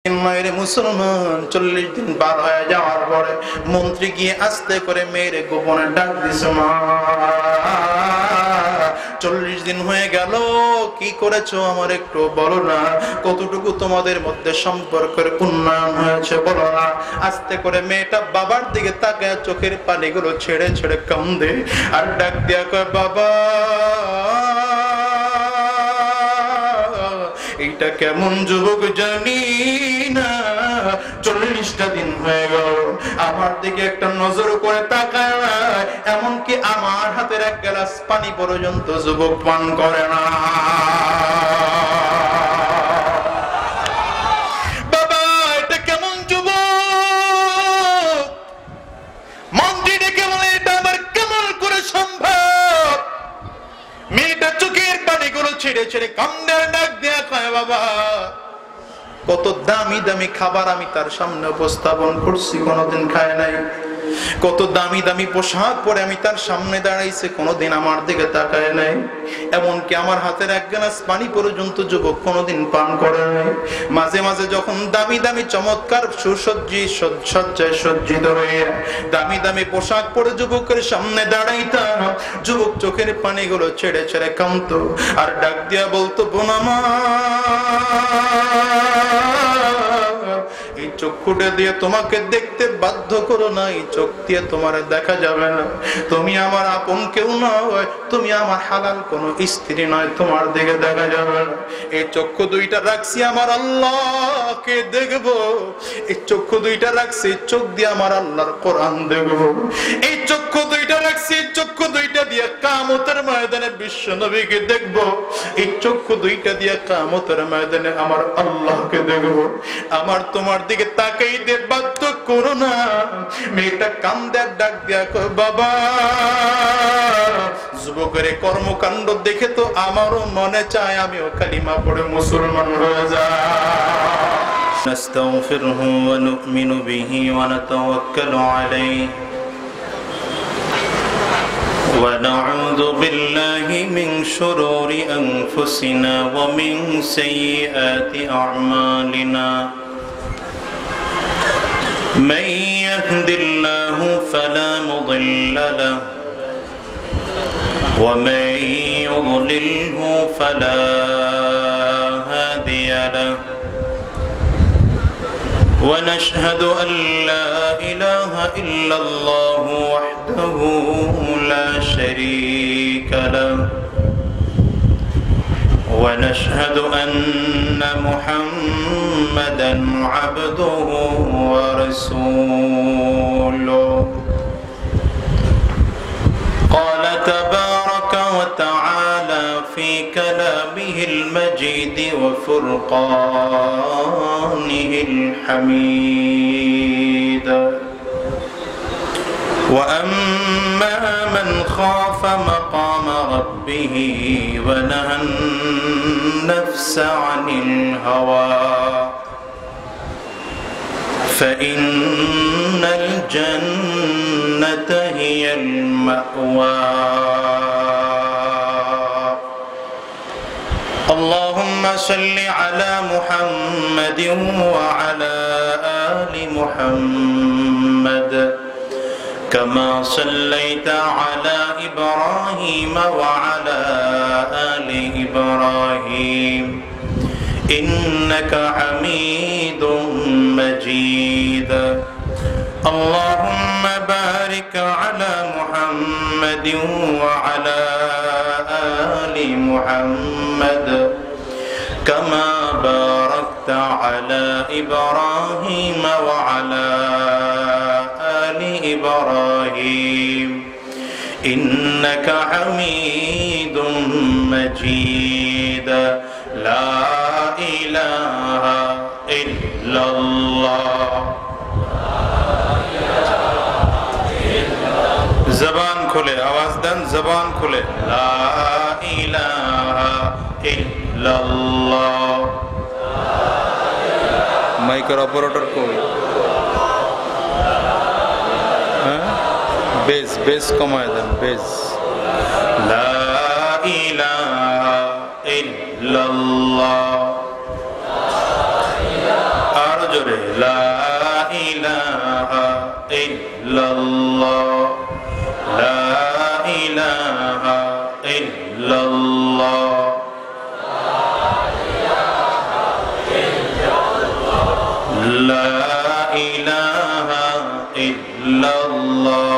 মেয়েরে মুসলমান 40 দিন পার হয়ে যাওয়ার পরে মন্ত্রী গিয়ে আস্তে করে মেয়েরে গোপনে ডাক দিছে, মা 40 দিন হয়ে গেল, কি করেছো আমার একটু বলো না, কতটুকু তোমাদের মধ্যে সম্পর্কের উন্নয়ন হয়েছে বলো না। আস্তে করে মেয়েটা বাবার দিকে তাকায় চোখের পানিগুলো ছেড়ে ছেড়ে কান্দে আর ডাক দিয়া কয়, বাবা এইটা কেমন যুবক জানি না, 40টা দিন হয়ে গেল আমার দিকে একটা নজর করে তাকায় না, এমনকি আমার হাতের এক গ্লাস পানি পর্যন্ত যুবক পান করে না। বাবা এটা কেমন যুবক? মন্ত্রী ডেকে বলে, এটা আবার কেমন করে সম্ভব? মেয়েটা চোখের পানিগুলো ছেড়ে ছেড়ে কান্দে ডাক দেয়া কয়, বাবা কত দামি দামি খাবার আমি তার সামনে উপস্থাপন করছি, কোনোদিন খায় নাই। কত দামি দামি পোশাক পরে আমি তার সামনে দাঁড়াইছে, কোনোদিন আমার দিকে তাকায় নাই। এমনকি আমার হাতের এক গ্লাস পানি পর্যন্ত যুবক কোনোদিন পান করে নাই। মাঝে মাঝে যখন দামি দামি চমৎকার সজ্জায় সজ্জিত হয়ে দামি দামি পোশাক পরে যুবকের সামনে দাঁড়াইতাম, যুবক চোখের পানিগুলো ছেড়ে ছেড়ে কাঁদতো আর ডাক দিয়া বলতো, বোনামা এই চক্ষুটা দিয়ে তোমাকে দেখতে বাধ্য করো না, এই চোখ দিয়ে তোমার দেখা যাবে না, তুমি আমার আপন কেউ নয়, তুমি আমার হালাল কোন স্ত্রী নয়, তোমার দিকে দেখা যাবে না। এই চক্ষু দুইটা রাখছি আমার আল্লাহকে দেখবো, এই চক্ষু দুইটা রাখছি চোখ দিয়ে আমার আল্লাহর কোরআন দেখবো, এই চক্ষু দুইটা রাখছি চক্ষু দুইটা দিয়ে কিয়ামতের ময়দানে বিশ্ব নবীকে দেখবো, এই চক্ষু দুইটা দিয়ে কিয়ামতের ময়দানে আমার আল্লাহকে দেখবো। আমার তোমার দিকে তাকাইতে বাধ্য করো না। মেয়েটা কান্দে ডাক দিয়া কয়, বাবা যুবকের কর্মকাণ্ড দেখে তো আমারও মনে চায় আমিও কালিমা পড়ে মুসলমান হয়ে যাই। নাস্তাগফিরুহু ওয়া নু'মিনু বিহি ওয়া নাতাওয়াক্কালু আলাইহি ওয়া নাউযু বিল্লাহি মিন শুরুরি আনফুসিনা ওয়া মিন সাইয়্যাতি আ'মালিনা। من يهد الله فلا مضل له ومن يضلله فلا هادي له ونشهد أن لا إله إلا الله وحده لا شريك له ونشهد أن محمدًا عبده ورسوله. قال تبارك وتعالى في كلامه المجيد وفرقانه الحميد: وأما من خاف مقام ربه ونهى النفس عن الهوى فإن الجنة هي المأوى. اللهم صل على محمد وعلى آل محمد كما صليت على إبراهيم وعلى آل إبراهيم إنك حميد مجيد. اللهم بارك على محمد وعلى آل محمد كما باركت على إبراهيم وعلى آل إبراهيم إنك حميد مجيد. لا إله إلا الله. জবান খুলে আওয়াজ দেন, জবান খুলে লা ইলাহা ইল্লাল্লাহ। মাইকের অপারেটর কই? বেস বেস কমায় দেন, বেস। লা ইলাহা ইল্লাল্লাহ। আর পড়ে লা ইলাহা ইল্লাল্লাহ লা ইলাহা ইল্লাল্লাহ লা ইলাহা ইল্লাল্লাহ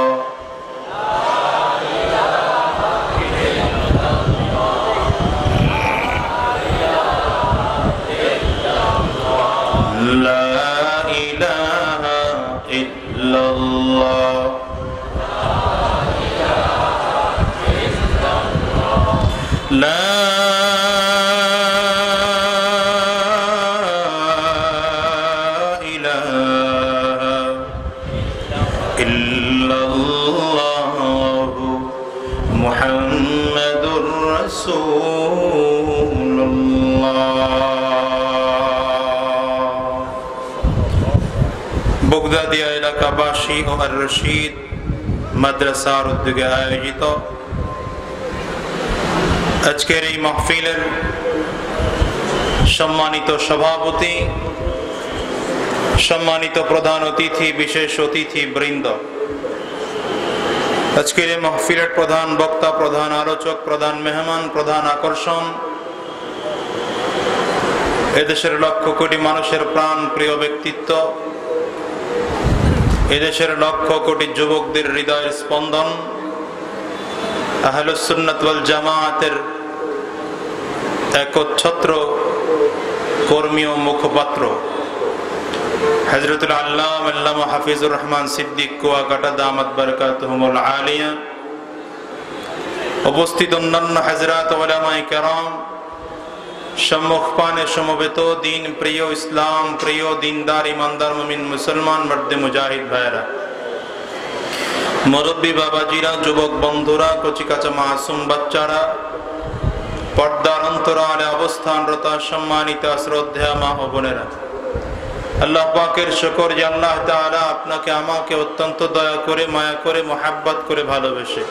বগদাদিয়া এলাকাবাসী ও আর রশিদ মাদ্রাসার উদ্যোগে আয়োজিত আজকের এই মাহফিলের সম্মানিত সভাপতি, সম্মানিত প্রধান অতিথি, বিশেষ অতিথি বৃন্দ, আজকের এই মাহফিলের প্রধান বক্তা, প্রধান আলোচক, প্রধান মেহমান, প্রধান আকর্ষণ, এদেশের লক্ষ কোটি মানুষের প্রাণ প্রিয় ব্যক্তিত্ব, এদেশের লক্ষ কোটি যুবকদের হৃদয়ের স্পন্দন, আহলুস সুন্নাত ওয়াল জামাআতের একচ্ছত্র কর্মী ও মুখপাত্র হযরতুল আল্লামা হাফিজুর রহমান সিদ্দিক কুয়াকাটা দামাত বারাকাতুহুমুল আলিয়া, উপস্থিত অন্যান্য হযরত উলামায়ে কেরাম, সম্মুখ পানে সমবেত দিন প্রিয়, ইসলাম প্রিয়, দিনদার, ইমানদার মুমিন মুসলমান মর্দে মুজাহিদ ভাইরা, মুরব্বী বাবাজিরা, যুবক বন্ধুরা, কচিকাচা মাসুম বাচ্চারা, পর্দার অন্তরালে অবস্থানরত সম্মানিত শ্রদ্ধেয় মা ও বোনেরা, আল্লাহ পাকের শুকর যে আল্লাহ তাআলা আপনাকে আমাকে অত্যন্ত দয়া করে, মায়া করে, মোহাব্বত করে ভালোবেসে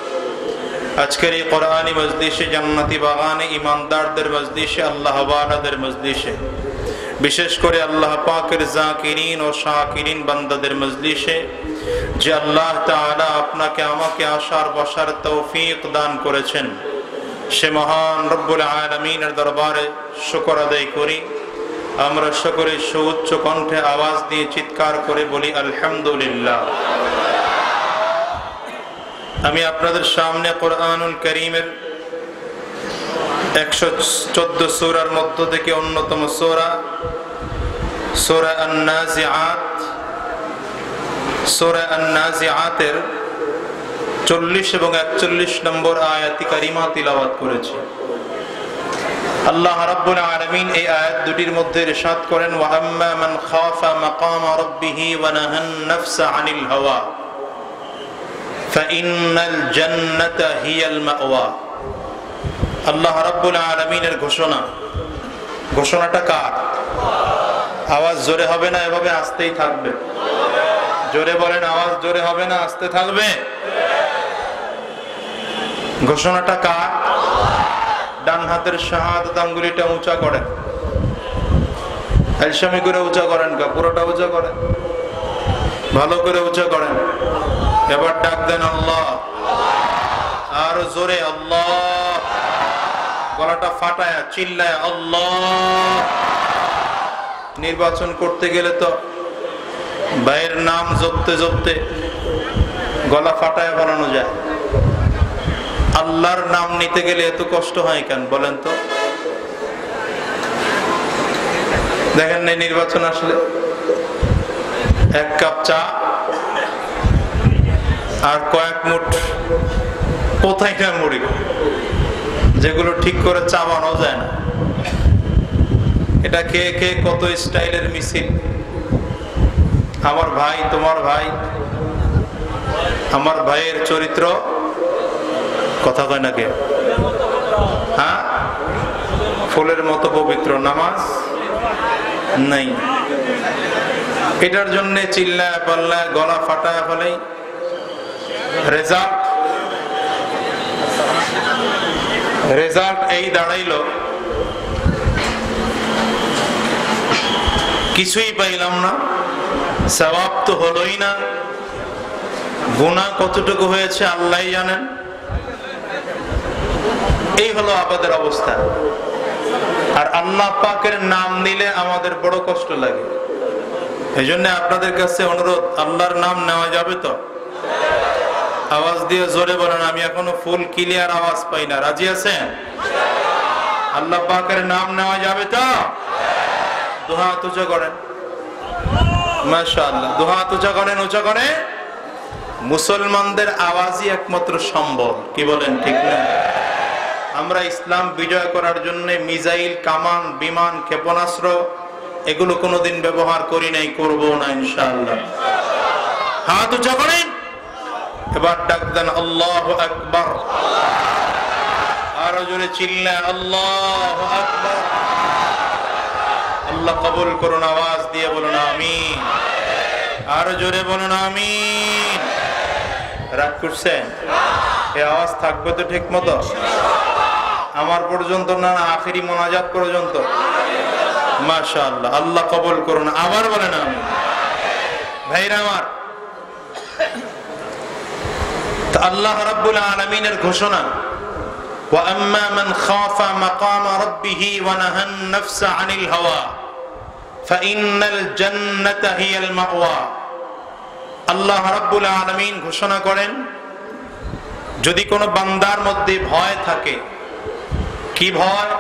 আজকের এই কোরআনী মজলিসে, জান্নাতি বাগানে, ইমানদারদের মজলিসে, আল্লাহ ওয়ালাদের মজলিসে, বিশেষ করে আল্লাহ পাকের জাকিরিন ও শাকিরিন বান্দাদের মজলিসে যে আল্লাহ তাআলা আপনাকে আমাকে আসার বসার তৌফিক দান করেছেন, সে মহান রব্বুল আলামিনের দরবারে শুকর আদায় করি। আমরা সকলে সুউচ্চ কণ্ঠে আওয়াজ দিয়ে চিৎকার করে বলি আলহামদুলিল্লাহ। আমি আপনাদের সামনে কোরআনুল কারীমের 114 সূরার মধ্য থেকে অন্যতম সূরা, সূরা আন-নাজিআত, সূরা আন-নাজিআতের 40 এবং 41 নম্বর আয়াতি কারিমা তিলাওয়াত করেছি। আল্লাহ রাব্বুল আলামিন এই আয়াত দুটির মধ্যে ইরশাদ করেন, ওয়া আম্মা মান খাফা মাকামা রাব্বিহি ওয়া নাহান নাফসা আনিল হাওয়া ফাইন্নাল জান্নাতা হিয়াল মাওয়া। আল্লাহ রাব্বুল আলামিনের ঘোষণা। ঘোষণাটা কার? আওয়াজ জোরে হবে না, এভাবে আস্তেই থাকবে। জোরে বলেন, আওয়াজ জোরে হবে না, আস্তে থাকবে। ঘোষণাটা কার? ডান হাতের শাহাদাত আঙ্গুলিটা উঁচা করেন, এলসামি করে উঁচা করেন, পুরোটা উঁচা করেন, ভালো করে উঁচা করেন। এবার ডাক দেন আল্লাহ, আরো জোরে আল্লাহ, গলাটা ফাটায় চিল্লায় আল্লাহ। নির্বাচন করতে গেলে তো ভাইয়ের নাম জপতে জপতে গলা ফাটায় বানানো যায়, আল্লাহর নাম নিতে গেলে এত কষ্ট হয় কেন বলেন তো? দেখেন না, নির্বাচন আসলে এক কাপ চা আর কয়েক মুঠ কোথায় না মুড়ি, যেগুলো ঠিক করে চাবানো যায় না, এটা খেয়ে খেয়ে কত স্টাইলের মিছিল। আমার ভাই, তোমার ভাই, আমার ভাইয়ের চরিত্র কথা কয় না কে? হ্যাঁ, ফুলের মতো পবিত্র, নামাজ নাই। এটার জন্য চিল্লায় পাল্লায় গলা ফাটায় ফেলেই রেজাল্ট এই দাঁড়াইল, কিছুই পাইলাম না, সওয়াব তো হলোই না, গুনাহ কতটুকু হয়েছে আল্লাহই জানেন। এই হলো আমাদের অবস্থা। আর আল্লাহ পাকের নাম নিলে আমাদের বড় কষ্ট লাগে। এই জন্য আপনাদের কাছে অনুরোধ, আল্লাহর নাম নেওয়া যাবে তো? আওয়াজ দিয়ে জোরে বলেন, আমি এখনো ফুল ক্লিয়ার আওয়াজ পাই না। রাজি আছেন? আল্লাহ পাকের নাম নেওয়া যাবে তো? দুই হাত উঁচা করেন, মাশাআল্লাহ, দুই হাত উঁচা করেন, উঁচা করে। মুসলমানদের আওয়াজই একমাত্র সম্বল, কি বলেন ঠিক না? আমরা ইসলাম বিজয় করার জন্য মিসাইল, কামান, বিমান, ক্ষেপণাস্ত্র এগুলো কোনোদিন ব্যবহার করি নাই, করবো না ইনশাআল্লাহ। হাত উঁচা করেন, এবার ডাক দেন আল্লাহু আকবার। আরো জোরে চিল্লা আল্লাহু আকবার। আল্লাহ কবুল করুন, আওয়াজ দিয়ে বলুন আমিন। আরো জোরে বলুন আমিন। রাগ করছেন? এই আওয়াজ থাকবে তো ঠিক মতো? আমার পর্যন্ত না, আখেরি মোনাজাত পর্যন্ত? মাশাআল্লাহ, আল্লাহ কবুল করুন। আবার বলেন আমিন। ভাইরা আমার, আল্লাহ রাব্বুল আলামিনের ঘোষণা, ওয়া আম্মা মান খাফা মাকামা রাব্বিহি ওয়া নাহান নাফসা আনিল হাওয়া ফাইন্নাল জান্নাতা হিয়াল মাওয়া। আল্লাহ রাব্বুল আলামিন ঘোষণা করেন, যদি কোনো বান্দার মধ্যে ভয় থাকে, কি ভয়?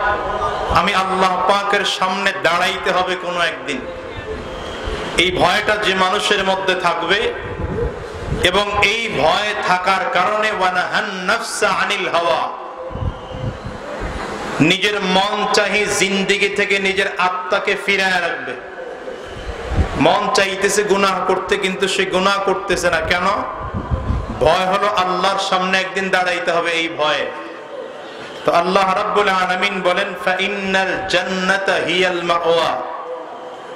আমি আল্লাহ পাকের সামনে দাঁড়াইতে হবে কোনো একদিন। এই ভয়টা যে মানুষের মধ্যে থাকবে, এবং এই ভয় থাকার কারণে ওয়ানাহান নাফসা আনিল হাওয়া, নিজের মন চাহি জিন্দেগি থেকে নিজের আত্মাকে ফিরায় রাখবে। মন চাইতেছে গুনাহ করতে, কিন্তু সে গুনাহ করতেছে না। কেন? ভয় হলো আল্লাহর সামনে একদিন দাঁড়াইতে হবে, এই ভয়ে। তো আল্লাহ রাব্বুল আলামিন বলেন, ফাইন্নাল জান্নাতা হিয়াল মাওয়া,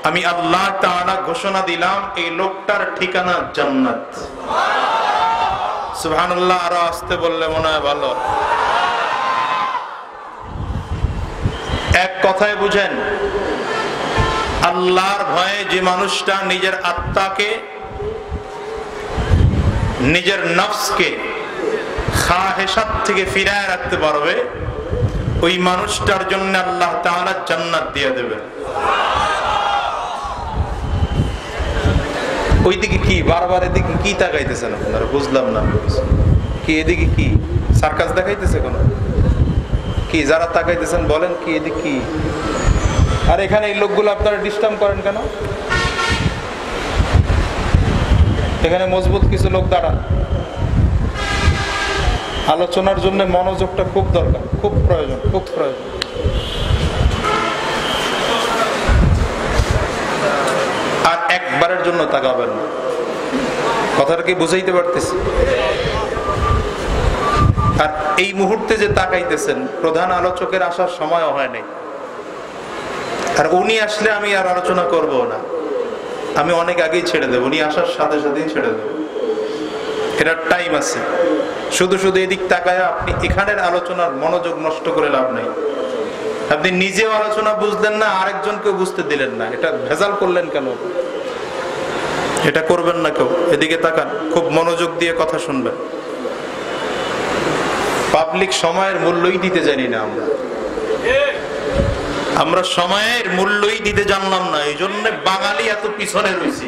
আমি আল্লাহ তাআলা ঘোষণা দিলাম এই লোকটার ঠিকানা জান্নাত। সুবহানাল্লাহ। আরো আস্তে বললে মনে হয় ভালো। এক কথায় বুঝেন, আল্লাহর ভয়ে যে মানুষটা নিজের আত্মাকে, নিজের নফসকে খাহেসাত থেকে ফিরায় রাখতে পারবে, ওই মানুষটার জন্য আল্লাহ তাআলা জান্নাত দিয়ে দেবেন। ওইদিকে কি বারবার এদিকে কি তাকাইতেছেন আপনারা? বুঝলাম না কি এদিকে কি সার্কাস দেখাইতেছে কোন? কি যারা তাকাইতেছেন বলেন কি এদিকে কি? আর এখানে এই লোকগুলো আপনারা ডিস্টার্ব করেন কেন? এখানে মজবুত কিছু লোক দাঁড়ান। আলোচনার জন্য মনোযোগটা খুব দরকার, খুব প্রয়োজন, খুব প্রয়োজন। আর একবারের জন্য তাকাবেন না। কথাটা কি বুঝাইতে পারতেছি? আর এই মুহূর্তে যে তাকাইতেছেন, প্রধান আলোচকের আসার সময়ও হয় নাই। আর উনি আসলে আমি আর আলোচনা করব না, আমি অনেক আগেই ছেড়ে দেব। উনি আসার সাথে সাথেই ছেড়ে দেব। এটার টাইম আছে। শুধু শুধু এদিক তাকায় আপনি এখানের আলোচনার মনোযোগ নষ্ট করে লাভ নাই। আপনি নিজেও আলোচনা বুঝলেন না, আরেকজনকে বুঝতে দিলেন না। এটা ভেজাল করলেন কেন? এটা করবেন না কেউ। এদিকে তাকান, খুব মনোযোগ দিয়ে কথা শুনবেন। পাবলিক সময়ের মূল্যই দিতে জানি না আমরা সময়ের মূল্যই দিতে জানলাম না। এই জন্য বাঙালি এত পিছনে রয়েছে।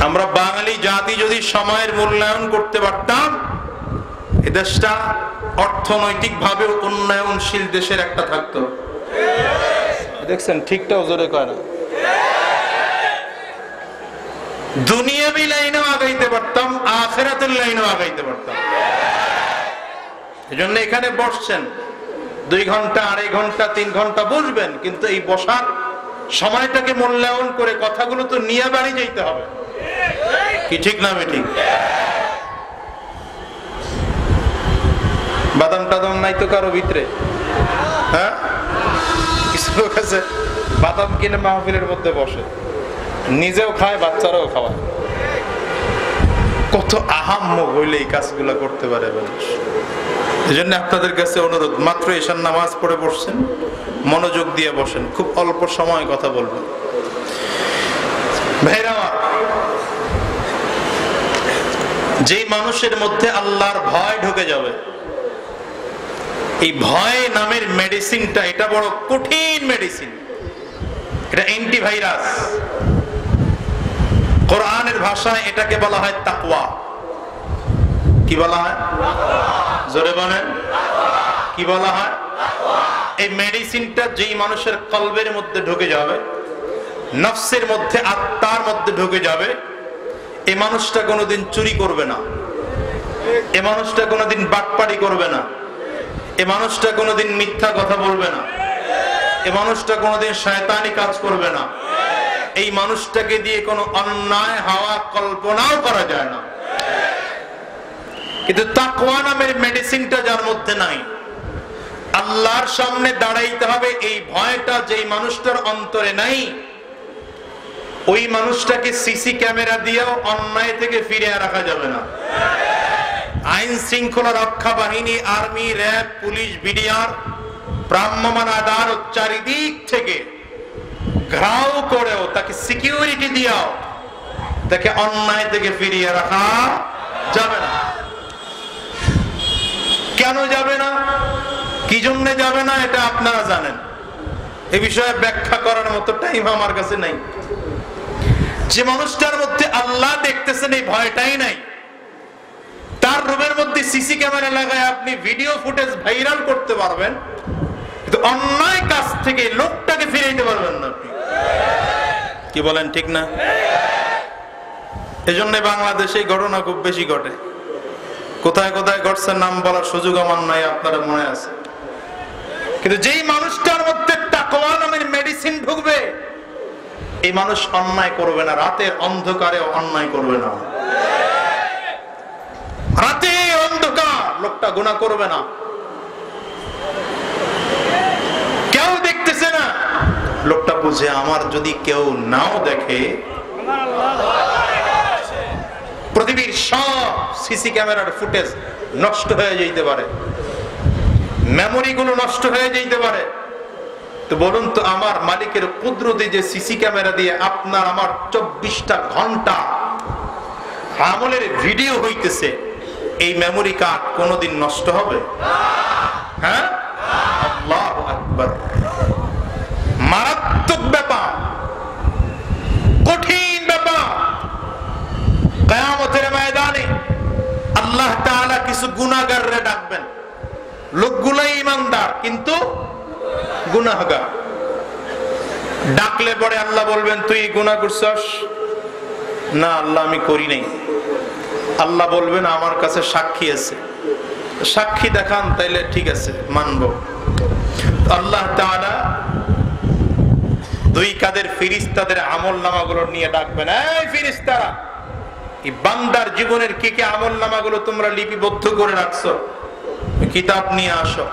আমরা বাঙালি জাতি যদি সময়ের মূল্যায়ন করতে পারতাম, এ দেশটা অর্থনৈতিক ভাবে উন্নয়নশীল দেশের একটা থাকতো। দেখছেন ঠিকটাও জোরে কয় না। দুনিয়াবি লাইনেও আগাইতে পারতাম, আখিরাতের লাইনেও আগাইতে পারতাম। এজন্য এখানে বসছেন 2 ঘন্টা, 2.5 ঘন্টা, 3 ঘন্টা বসবেন, কিন্তু এই বসার সময়টাকে মূল্যায়ন করে কথাগুলো তো নিয়ে বাড়ি যাইতে হবে। কি ঠিক না ঠিক? বাদাম টাদাম নাই তো কারো ভিতরে? হ্যাঁ, কিছু লোক আছে বাদাম কিনে মাহফিলের মধ্যে বসে, নিজেও খায়, বাচ্চারাও খাওয়ায়। কত আহাম্মক হইলে এই কাজগুলো করতে পারে মানুষ। এই জন্য আপনাদের কাছে অনুরোধ, মাত্র এশার নামাজ পড়ে বসছেন, মনোযোগ দিয়ে বসেন, খুব অল্প সময় কথা বলবেন। ভাইরা, যে মানুষের মধ্যে আল্লাহর ভয় ঢুকে যাবে, এই ভয় নামের মেডিসিনটা, এটা বড় কঠিন মেডিসিন। এটা অ্যান্টিভাইরাস। কোরআনের ভাষায় এটাকে বলা হয় তাকওয়া। কি বলা হয়? জোরে বলেন, কি বলা হয়? এই মেডিসিনটা যেই মানুষের কলবের মধ্যে ঢুকে যাবে, নফসের মধ্যে, আত্মার মধ্যে ঢুকে যাবে, এই মানুষটা কোনোদিন চুরি করবে না, এই মানুষটা কোনোদিন বাটপাড়ি করবে না, এই মানুষটা কোনোদিন মিথ্যা কথা বলবে না, এই মানুষটা কোনোদিন শয়তানি কাজ করবে না। এই মানুষটাকে দিয়ে কোনো অন্যায় হওয়া কল্পনাও করা যায় না। কিন্তু তাকওয়া নামের মেডিসিনটা যার মধ্যে নাই, আল্লাহর সামনে দাঁড়াইতে হবে, এই ভয়টা যেই মানুষটার অন্তরে নাই, ওই মানুষটাকে সিসি ক্যামেরা দিয়েও অন্যায় থেকে ফিরিয়ে রাখা যাবে না। আইন শৃঙ্খলা রক্ষা বাহিনী, আর্মি, র্যাব, পুলিশ, বিডিআর, ভ্রাম্যমাণ আদালত চারিদিক থেকে ঘেরাও করেও তাকে সিকিউরিটি দিয়েও তাকে অন্যায় থেকে ফিরিয়ে রাখা যাবে না। কেন যাবে না, কি জন্য যাবে না, এটা আপনারা জানেন। এ বিষয়ে ব্যাখ্যা করার মতো টাইম আমার কাছে নাই। যে মানুষটার মধ্যে আল্লাহ দেখতেছেন, এই ভয়টাই নাই, তার রুমের মধ্যে সিসি ক্যামেরা লাগায় আপনি ভিডিও ফুটেজ ভাইরাল করতে পারবেন, কিন্তু অন্যায় কাজ থেকে লোকটাকে ফিরাইতে পারবেন না আপনি। কি বলেন, ঠিক না? এজন্য বাংলাদেশে এই ঘটনা খুব বেশি ঘটে। কোথায় কোথায় ঘটছে নাম বলার সুযোগ আমার নাই, আপনারা মনে আছে। কিন্তু যেই মানুষটার মধ্যে তাকওয়া নামের মেডিসিন ঢুকবে, এই মানুষ অন্যায় করবে না, রাতের অন্ধকারে অন্যায় করবে না। রাতে অন্ধকার লোকটা গুনাহ করবে না, কেউ দেখতেছে না, লোকটা বুঝে আমার যদি কেউ নাও দেখে, পৃথিবীর সব সিসি ক্যামেরার ফুটেজ নষ্ট হয়ে যেতে পারে, মেমোরি গুলো নষ্ট হয়ে যেতে পারে। তো বলুন তো, আমার মালিকের কুদরতে যে সিসি ক্যামেরা দিয়ে আপনার আমার 24টা ঘন্টা আমলের ভিডিও হইতেছে, এই মেমোরি কার্ড কোনোদিন নষ্ট হবে? হ্যাঁ, আল্লাহু আকবার। মারাত্মক ব্যাপার, কঠিন ব্যাপার। কিয়ামতের ময়দানে আল্লাহ তাআলা কিছু গুনাহগাররে ডাকবেন। লোকগুলো ঈমানদার কিন্তু গুনাহগার। ডাকলে পরে আল্লাহ বলবেন, তুই গুনাহ করছস? না আল্লাহ, আমি করি নাই। আল্লাহ বলবেন, আমার কাছে সাক্ষী আছে, সাক্ষী দেখান, তাইলে ঠিক আছে, মানব। আল্লাহ তাআলা দুই কাদের ফেরেশতাদের আমলনামাগুলো নিয়ে ডাকবেন, এই ফেরেশতারা, এই বান্দার জীবনের কি কি আমলনামাগুলো তোমরা লিপিবদ্ধ করে রাখছো, কিতাব নিয়ে আসো।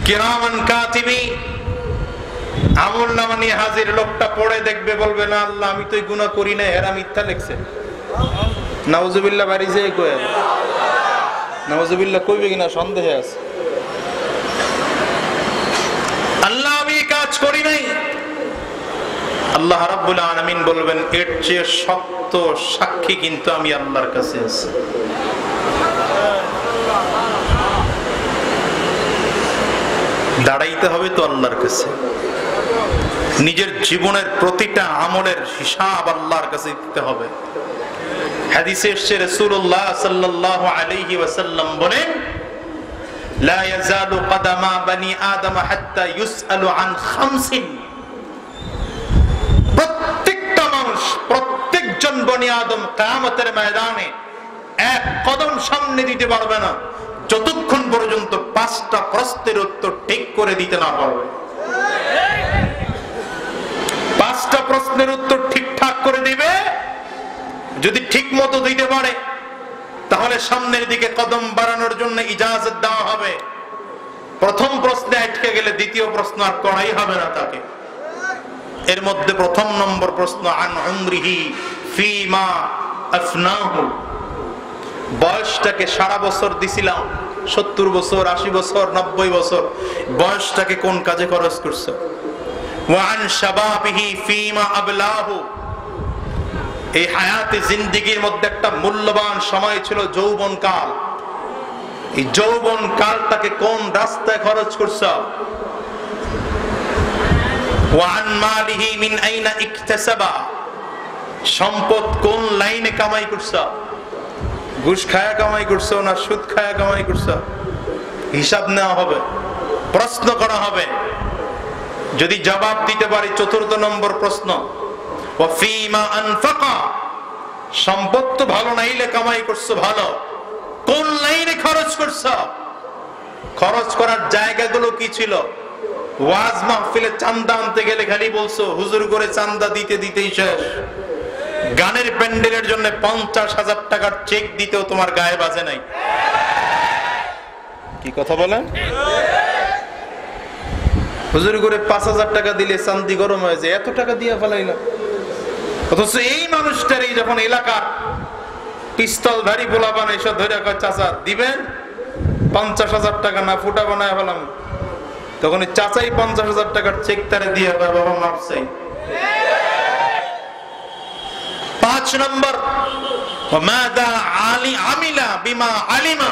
কিরামান কাতিবিন, আমলনামা নিয়ে হাজির। লোকটা পড়ে দেখবে, বলবে, না আল্লাহ, আমি তো গুনাহ করি না, এরা মিথ্যা লিখছে। নাউজুবিল্লাহ, বাড়ি যেয়ে কয় নাউজুবিল্লাহ কইবে কিনা সন্দেহ আছে। আল্লাহ, আমি এই কাজ করি নাই। আল্লাহ রাব্বুল আলামিন বলবেন, এর চেয়ে শক্ত সাক্ষী কিন্তু আমি আল্লাহর কাছে আছি। দাঁড়াইতে হবে তো আল্লাহর কাছে, নিজের জীবনের প্রতিটা আমলের হিসাব আল্লাহর কাছে দিতে হবে। হাদিসে এসেছে, রাসূলুল্লাহ সাল্লাল্লাহু আলাইহি ওয়াসাল্লাম বলেন, লা ইয়াজালু কদামা বানি আদম হাত্তা ইউসআলু আন খামসিন। প্রত্যেকটা মানুষ, প্রত্যেকজন বনি আদম কিয়ামতের ময়দানে এক কদম সামনে দিতে পারবে না যতক্ষণ পর্যন্ত 5টা প্রশ্নের উত্তর ঠিক করে দিতে না পারবে। 5টা প্রশ্নের উত্তর ঠিকঠাক করে দিবে, যদি ঠিক মতো দিতে পারে তাহলে সামনের দিকে কদম বাড়ানোর জন্য ইজাজত দেওয়া হবে। প্রথম প্রশ্নে আটকে গেলে দ্বিতীয় প্রশ্ন আর করাই হবে না তাকে। এর মধ্যে প্রথম নম্বর প্রশ্ন, আন উমরিহি ফিমা আফনাহু। বয়সটাকে সারা বছর দিছিলাম, 70 বছর, 80 বছর, 90 বছর, বয়সটাকে কোন কাজে খরচ করছো? ওয়া আন শাবাবিহি ফীমা আবলাহু। এই হায়াতে জিন্দেগীর মধ্যে একটা মূল্যবান সময় ছিল যৌবনকাল। এই যৌবনকালটাকে কোন রাস্তায় খরচ করছো? ওয়া আন মালিহি মিন আইনা ইকতাসাবা। সম্পদ কোন লাইনে কামাই করছো? ঘুষ খায়া কামাই করছো না সুদ খায়া কামাই করছো? হিসাব নেওয়া হবে, প্রশ্ন করা হবে। যদি জবাব দিতে পারি, চতুর্থ নম্বর প্রশ্ন, ওয়া ফীমা আনফাকা। সম্পদ তো ভালো নাইলে কামাই করছো ভালো, কোন লাইনে খরচ করছো? খরচ করার জায়গাগুলো কি ছিল? ওয়াজ মাহফিলে চান্দা আনতে গেলে খালি বলছো হুজুর করে চান্দা দিতে দিতেই শেষ। গানের প্যান্ডেলের জন্য 50,000 টাকার চেক দিতেও তোমার গায়ে বাজে নাই। কি কথা বলেন? হুজুর করে 5,000 টাকা দিলে চান্দি গরম হয়ে যায়, এত টাকা দিয়ে ফেলাইলাম। অথচ এই মানুষটারই যখন এলাকার পিস্তলধারী পোলাপান এসব ধরে কয় চাচা দিবেন 50,000 টাকা, না ফুটা বানায় ফেলাম, তখন চাচাই 50,000 টাকার চেক তারে দিয়ে বাবা মাপ চাই। 5 নম্বর, মাদা আমিলা বিমা আলিমা।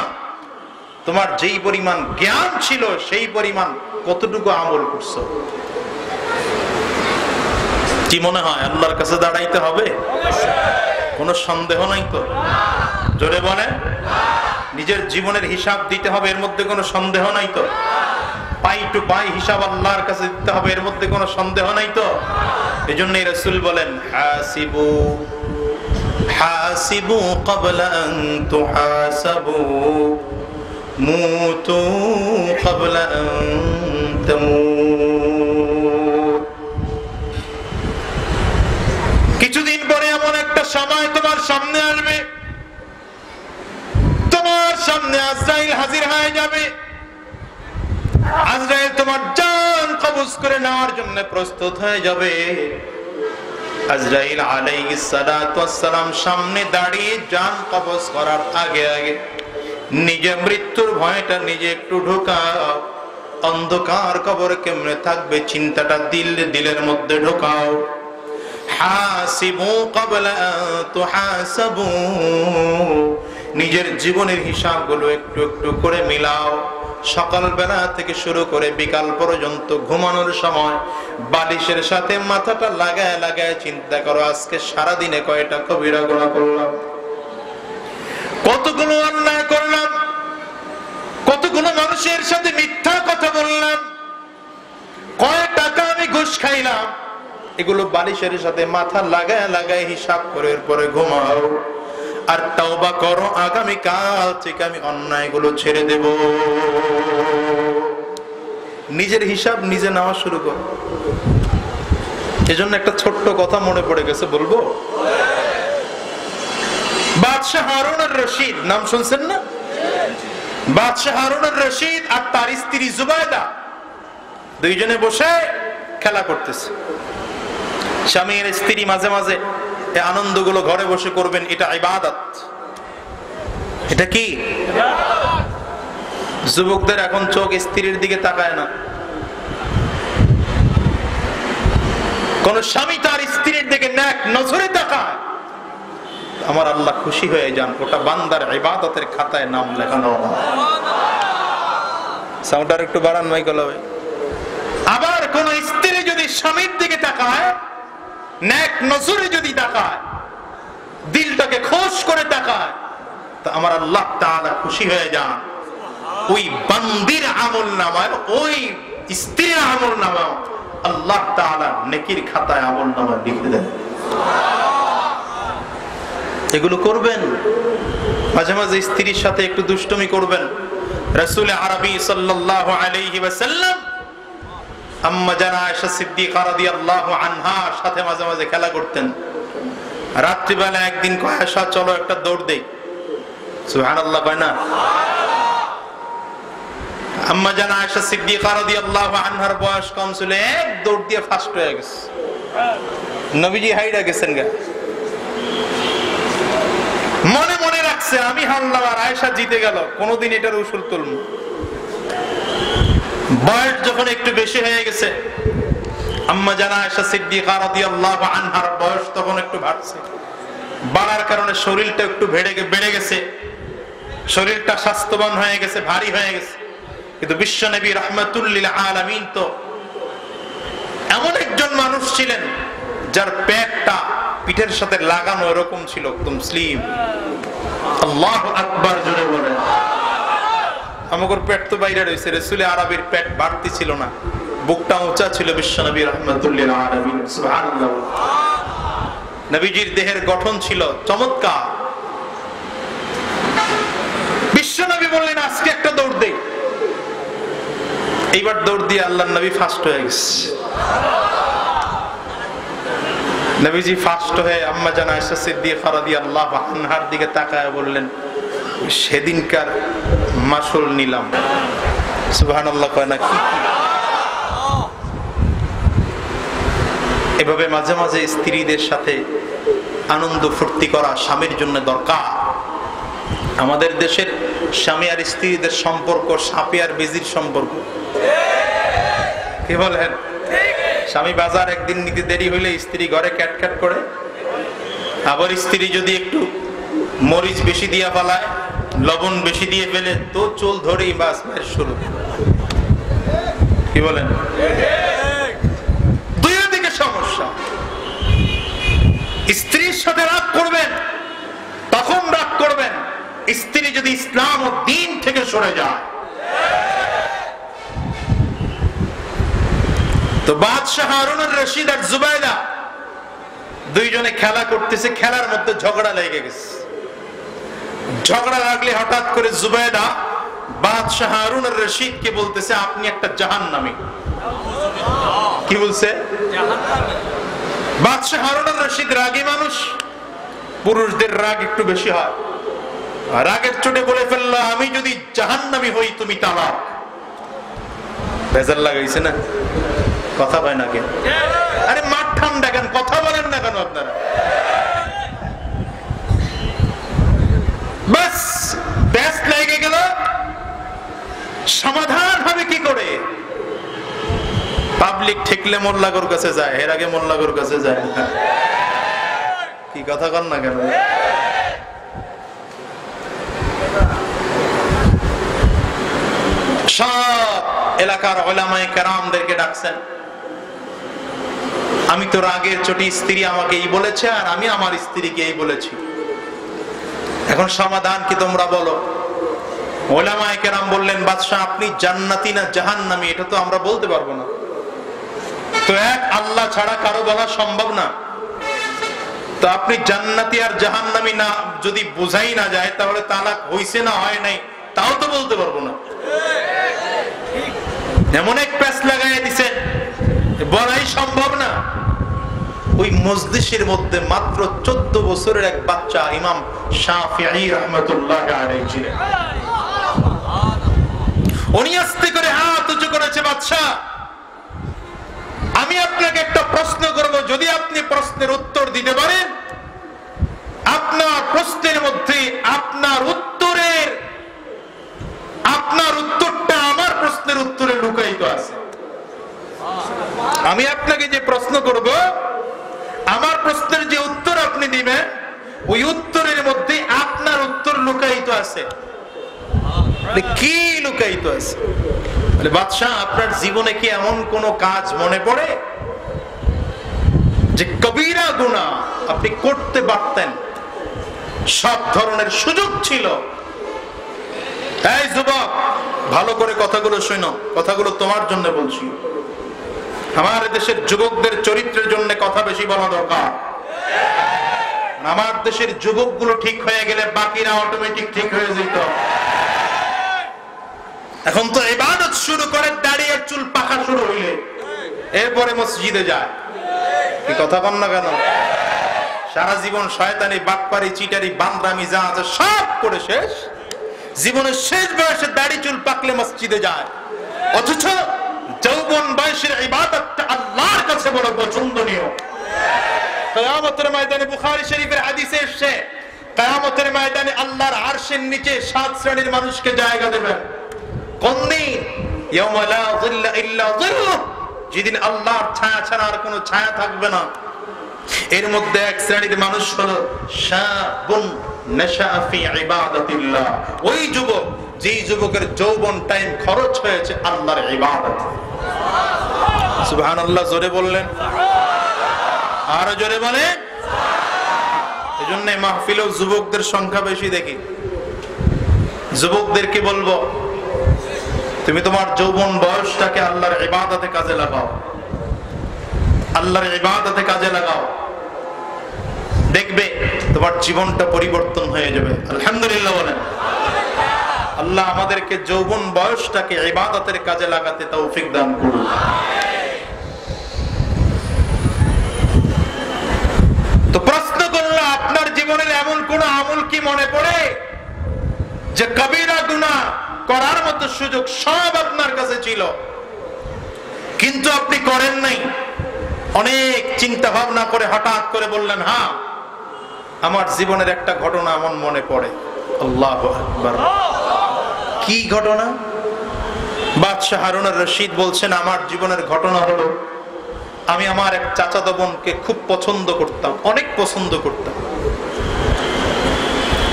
তোমার যেই পরিমাণ জ্ঞান ছিল সেই পরিমাণ কতটুকু আমল করছো? কি মনে হয় আল্লাহর কাছে দাঁড়াইতে হবে? কোনো সন্দেহ নাই তো? জোরে বলে। নিজের জীবনের হিসাব দিতে হবে, এর মধ্যে কোনো সন্দেহ নাই তো? পাই টু পাই হিসাব আল্লাহর কাছে দিতে হবে, এর মধ্যে কোনো সন্দেহ নাই তো? এজন্যই রাসূল বলেন, হাসিবু হাসিবু ক্বাবলা আন তুহাসাবু মুতু ক্বাবলা আন তামুত। কিছুদিন পরে এমন একটা সময় তোমার সামনে আসবে, তোমার সামনে আজরাইল হাজির হয়ে যাবে। আজরাইল তোমার জান কবজ করে নেওয়ার জন্য প্রস্তুত হয়ে যাবে। আজরাইল আলাইহিস সালাতু ওয়াস সালাম সামনে দাঁড়িয়ে জান কবজ করার আগে আগে নিজে মৃত্যুর ভয়টা নিজে একটু ঢোকাও। অন্ধকার কবর কেমনে থাকবে চিন্তাটা দিলের মধ্যে ঢোকাও। হাসিবু ক্বাবলা আন তুহাসাবু। নিজের জীবনের হিসাবগুলো একটু একটু করে মিলাও। সকালবেলা থেকে শুরু করে বিকাল পর্যন্ত ঘুমানোর সময় বালিশের সাথে মাথাটা লাগায় লাগায় চিন্তা করো, আজকে সারাদিনে কয়টা কবিরা গুনাহ করলাম, কতগুলো অন্যায় করলাম, কতগুলো মানুষের সাথে মিথ্যা কথা বললাম, কয় টাকা আমি ঘুষ খাইলাম। এগুলো বালিশের সাথে মাথা লাগায় লাগায় হিসাব করে এরপরে ঘুমাও। আর তাওবা করো, আগামী কাল থেকে আমি অন্যায়গুলো ছেড়ে দেব। নিজের হিসাব নিজে নেওয়া শুরু করো। এজন্য একটা ছোট্ট কথা মনে পড়ে গেছে, বলবো? বাদশাহ হারুন আর রশিদ নাম শুনছেন না? বাদশাহ হারুন আর রশিদ আর তার স্ত্রী জুবাইদা দুইজনে বসে খেলা করতেছে। স্বামী আর স্ত্রী মাঝে মাঝে এই আনন্দগুলো ঘরে বসে করবেন, এটা ইবাদত। এটা কি? যুবকদের এখন চোখ স্ত্রীর দিকে তাকায় না। কোন স্বামী তার স্ত্রীর দিকে নেক নজরে তাকায়, আমার আল্লাহ খুশি হয়ে যান, ওটা বান্দার ইবাদতের খাতায় নাম লেখানো। সাউন্ডার একটু বাড়ান মাইকেল ভাই। আবার কোন স্ত্রী যদি স্বামীর দিকে তাকায়, নেক নজরে যদি তাকায়, দিলটাকে খোশ করে তাকায়, তা আমার আল্লাহ তাআলা খুশি হয়ে যান। ওই বান্দির আমলনামায়, ওই স্ত্রীর আমলনামায় আল্লাহ তাআলা নেকির খাতায় আমলনামা লিখে দেন। এগুলো করবেন। মাঝে মাঝে স্ত্রীর সাথে একটু দুষ্টুমি করবেন। রাসূল আরবি সাল্লাল্লাহু আলাইহি ওয়াসাল্লাম আম্মা জানা আয়েশা সিদ্দিকা রাদিয়াল্লাহু আনহার সাথে মাঝে মাঝে খেলা করতেন। রাত্রিবেলা একদিন কয়, আয়েশা চলো একটা দৌড় দেই। সুবহানাল্লাহ কয় না? আম্মা জানা আয়েশা সিদ্দিকা রাদিয়াল্লাহু আনহার বয়স কম ছিল, এক দৌড় দিয়ে ফাস্ট হয়ে গেছে। নবীজি হাইড়া গেছেন গা। মনে মনে রাখছে আমি হারলাম আর আয়েশা জিতে গেল, কোনদিন এটার উসুল তুলব। বয়স যখন একটু বেশি হয়ে গেছে, আম্মা জানা আয়েশা সিদ্দিকা রাদিয়াল্লাহু আনহার বয়স তখন একটু বাড়ছে, বাড়ার কারণে শরীরটা একটু বেড়ে গেছে, শরীরটা স্বাস্থ্যবান হয়ে গেছে, ভারী হয়ে গেছে। কিন্তু বিশ্ব নবী রাহমাতুল লিল আলামিন তো এমন একজন মানুষ ছিলেন যার পেটটা পিঠের সাথে লাগানো এরকম ছিল, একদম স্লিম। আল্লাহু আকবার জোরে বলেন। আমাদের পেট তো বাইরে রয়েছে, রাসূল আরবির পেট বাড়তি ছিল না, বুকটা উঁচা ছিল বিশ্ব নবী রাহমাতুল লিল আলামিন। সুবহানাল্লাহ। নবীজির দেহের গঠন ছিল চমৎকার। বিশ্ব নবী বললেন আজকে একটা দৌড় দেই। এইবার দৌড় দিয়ে আল্লাহর নবী ফার্স্ট হয়ে গেছে। নবীজি ফার্স্ট হয়ে আম্মা জানা আয়েশা সিদ্দিকা রাদিয়াল্লাহু আনহার দিকে তাকায় বললেন, সেদিনকার মাসুল নিলাম। সুবহানাল্লাহ কয় না কি? এভাবে মাঝে মাঝে স্ত্রীদের সাথে আনন্দ ফুর্তি করা স্বামীর জন্য দরকার। আমাদের দেশের স্বামী আর স্ত্রীদের সম্পর্ক সাপে আর বেজির সম্পর্ক। কি বলেন? স্বামী বাজার একদিন নিতে দেরি হইলে স্ত্রী ঘরে ক্যাটক্যাট করে, আবার স্ত্রী যদি একটু মরিচ বেশি দিয়া ফেলায়, লবণ বেশি দিয়ে ফেলে, তো চুল ধরেই বাস মের শুরু। কি বলেন? দুই দিকে সমস্যা। স্ত্রীর সাথে রাগ করবেন, তখন রাগ করবেন স্ত্রী যদি ইসলাম ও দ্বীন থেকে সরে যায়। তো বাদশাহ হারুন আর রশিদ আর জুবাইদা দুইজনে খেলা করতেছে, খেলার মধ্যে ঝগড়া লেগে গেছে। ঝগড়া লাগলে হঠাৎ করে জুবাইদা বাদশাহ হারুন আর রশিদকে বলতেছে, আপনি একটা জাহান্নামী। কি বলছে? বাদশাহ হারুন আর রশিদ রাগী মানুষ, পুরুষদের রাগ একটু বেশি হয়। রাগের চোটে বলে ফেললো, আমি যদি জাহান্নামী হই তুমি তালাক। বেজার লাগাইছে না? কথা হয় না কেন? আরে মাঠ ঠান্ডা কেন? কথা বলেন না কেন আপনারা? বাস ব্যাস লেগে গেল। সমাধান হবে কি করে? পাবলিক ঠেকলে মোল্লাগোর কাছে যায়, এর আগে মোল্লাগোর কাছে যায় না। কি কথা কন না কেন? সব এলাকার উলামায়ে কেরামদেরকে ডাকছেন। আমি তো রাগের চোটে স্ত্রী আমাকে এই বলেছে আর আমি আমার স্ত্রীকে এই বলেছি, এখন সমাধান কি তোমরা বলো। উলামায়ে কেরাম বললেন, বাদশাহ আপনি জান্নাতি না জাহান্নামী এটা তো আমরা বলতে পারবো না, তো এক আল্লাহ ছাড়া কারো বলা সম্ভব না। তো আপনি জান্নাতি আর জাহান্নামী না যদি বোঝাই না যায়, তাহলে তালাক হইছে না হয় নাই তাও তো বলতে পারবো না। এমন এক প্যাচ লাগাই দিছে, বলাই সম্ভব না। ওই মজলিসের মধ্যে মাত্র 14 বছরের এক বাচ্চা ইমাম শাফিঈ রাহমাতুল্লাহ আলাইহি ছিলেন। উনি আস্তে করে হাত উঁচু করেছে, বাদশা আমি আপনাকে একটা প্রশ্ন করব, যদি আপনি প্রশ্নের উত্তর দিতে পারেন, আপনার প্রশ্নের মধ্যে আপনার উত্তরটা আমার প্রশ্নের উত্তরে লুকায়িত আছে। আমি আপনাকে যে প্রশ্ন করব, আমার প্রশ্নের যে উত্তর আপনি দিবেন, ওই উত্তরের মধ্যে আপনার উত্তর লুকায়িত আছে। কি লুকায়িত আছে? বাদশাহ আপনার জীবনে কি এমন কোন কাজ মনে পড়ে যে কবিরা গুনাহ আপনি করতে পারতেন, সব ধরনের সুযোগ ছিল? এই যুবক, ভালো করে কথাগুলো শোনো, কথাগুলো তোমার জন্য বলছি। আমার দেশের যুবকদের চরিত্রের জন্য কথা বেশি বলা দরকার। আমার দেশের যুবকগুলো ঠিক হয়ে গেলে বাকিরা অটোমেটিক ঠিক হয়ে যেত। এখন তো ইবাদত শুরু করে দাঁড়িয়ে চুল পাকা শুরু হইলে এরপরে মসজিদে যায়। কি কথা কন না কেন? সারা জীবন শয়তানি, বাটপারি, চিটারি, বান্দরামি যা আছে সব করে শেষ, জীবনের শেষ বয়সে দাড়ি চুল পাকলে মসজিদে যায়। অথচ যৌবন বয়সের ইবাদতটা আল্লাহর কাছে বড় পছন্দনীয়। কিয়ামতের ময়দানে বুখারী শরীফের হাদিসে এসেছে, কিয়ামতের ময়দানে আল্লাহর আরশের নিচে 7 শ্রেণীর মানুষকে জায়গা দেবেন। কোন দিন? ইয়াউমা লা যিল্লা ইল্লা যিল্লুহ, যেদিন আল্লাহর ছায়া ছাড়া আর কোনো ছায়া থাকবে না। এর মধ্যে এক শ্রেণীর মানুষ হলো শাবুন নাশাআ ফি ইবাদাতিল্লাহ, ওই যুবক যেই যুবকের যৌবন টাইম খরচ হয়েছে আল্লাহর ইবাদতে। সুবহানাল্লাহ, জোরে বললেন, আরো জোরে বলে। এজন্য মাহফিলেও যুবকদের সংখ্যা বেশি দেখি। যুবকদেরকে বলবো, তুমি তোমার যৌবন বয়সটাকে আল্লাহর ইবাদতে কাজে লাগাও, আল্লাহর ইবাদতে কাজে লাগাও, দেখবে তোমার জীবনটা পরিবর্তন হয়ে যাবে। আলহামদুলিল্লাহ বলেন। আল্লাহ আমাদেরকে যৌবন বয়সটাকে ইবাদতের কাজে লাগাতে তৌফিক দান করুন। তো প্রশ্ন করলো, আপনার জীবনের এমন কোন আমল কি মনে পড়ে যে কবিরা গুনাহ করার মতো সুযোগ সব আপনার কাছে ছিল কিন্তু আপনি করেন নাই? অনেক চিন্তা ভাবনা করে হঠাৎ করে বললেন, হ্যাঁ আমার জীবনের একটা ঘটনা এমন মনে পড়ে। আল্লাহু আকবার। কি ঘটনা? বাদশাহ হারুন আর রশিদ বলছেন, আমার জীবনের ঘটনা হলো আমি আমার এক চাচাতো বোনকে খুব পছন্দ করতাম, অনেক পছন্দ করতাম।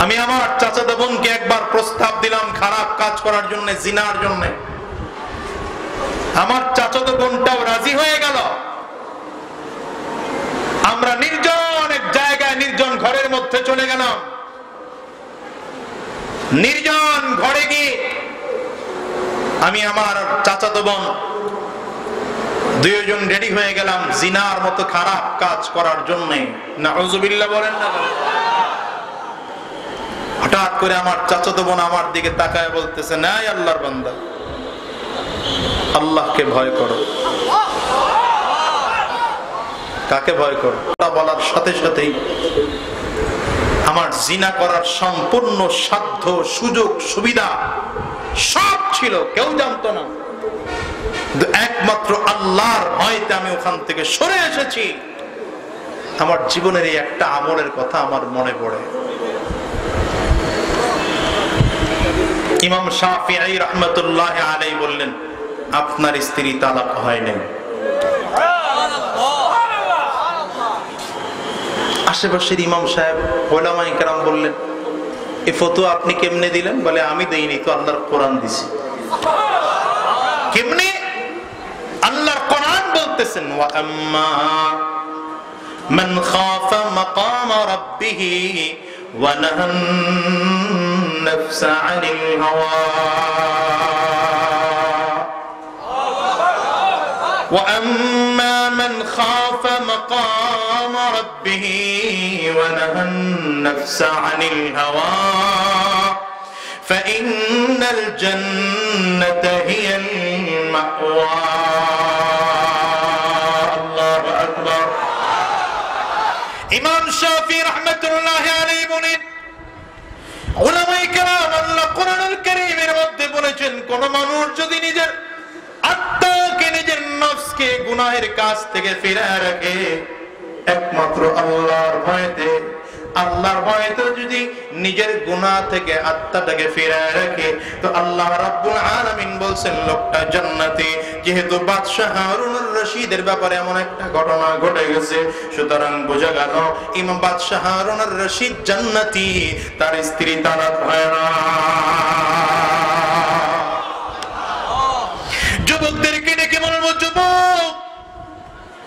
আমি আমার চাচাতো বোনকে একবার প্রস্তাব দিলাম খারাপ কাজ করার জন্য, জিনার জন্য। আমার চাচাতো বোনটাও রাজি হয়ে গেল। আমরা নির্জন এক জায়গায় নির্জন ঘরের মধ্যে চলে গেলাম। নির্জন ঘরে গিয়ে আমি আমার চাচাতো বোন দুইজন রেডি হয়ে গেলাম জিনার মতো খারাপ কাজ করার জন্য। নাউযুবিল্লাহ বলেন না। হঠাৎ করে আমার চাচাতো বোন আমার দিকে তাকায় বলতেছে, নাই আল্লাহর বান্দা, আল্লাহকে ভয় করো। কাকে ভয় করো? বলার সাথে সাথেই আমার জিনা করার সম্পূর্ণ সাধ্য, সুযোগ, সুবিধা সব ছিল, কেউ জানতো না। একমাত্র আল্লাহর ভয়তে আমি ওখান থেকে সরে এসেছি। আমার জীবনের এই একটা আমলের কথা আমার মনে পড়ে। ইমাম শাফিঈ রাহমাতুল্লাহ আলাইহি বললেন, আপনার স্ত্রী তালাক হয় নাই। আশেপাশের ইমাম সাহেব, উলামায়ে কেরাম বললেন, এই ফতোয়া আপনি কেমনে দিলেন? বলে, আমি দেইনি তো, আল্লাহর কোরআন দিছি। কেমনে? আল্লাহর কোরআন বলতেছেন, ওয়া আম্মা মান খাফা মাকাম রাব্বিহি ওয়া নাহান নাফসা আনিল হাওয়া ওয়া আম্মা মান খাফা মাকাম রাব্বিহি ওয়া নাহান নাফসা আনিল হাওয়া فإن الجنة هي المأوى الله أكبر ইমাম শাফিঈ রাহমাতুল্লাহ আলাইহি বলেন, উলামায়ে কেরাম আল্লাহ কোরআনুল কারীমের মধ্যে বলেছেন, কোন মানুষ যদি নিজের আত্মাকে, নিজের নফসকে গুনাহের কাজ থেকে ফিরিয়ে রাখে একমাত্র আল্লাহর ভয়তে, আল্লাহর ভয়তে যদি নিজের গুনাহ থেকে আত্মাটাকে ফিরিয়ে রাখে, তো আল্লাহ রাব্বুল আলামিন বলছেন লোকটা জান্নাতি। যেহেতু বাদশাহ হারুন আর রশিদের ব্যাপারে এমন একটা ঘটনা ঘটে গেছে, সুতরাং বোঝা গেল ইমাম বাদশাহ হারুন আর রশিদ জান্নাতি, তার স্ত্রী তালাক হয় না। যুবকদেরকে ডেকে বলবো, যুবক,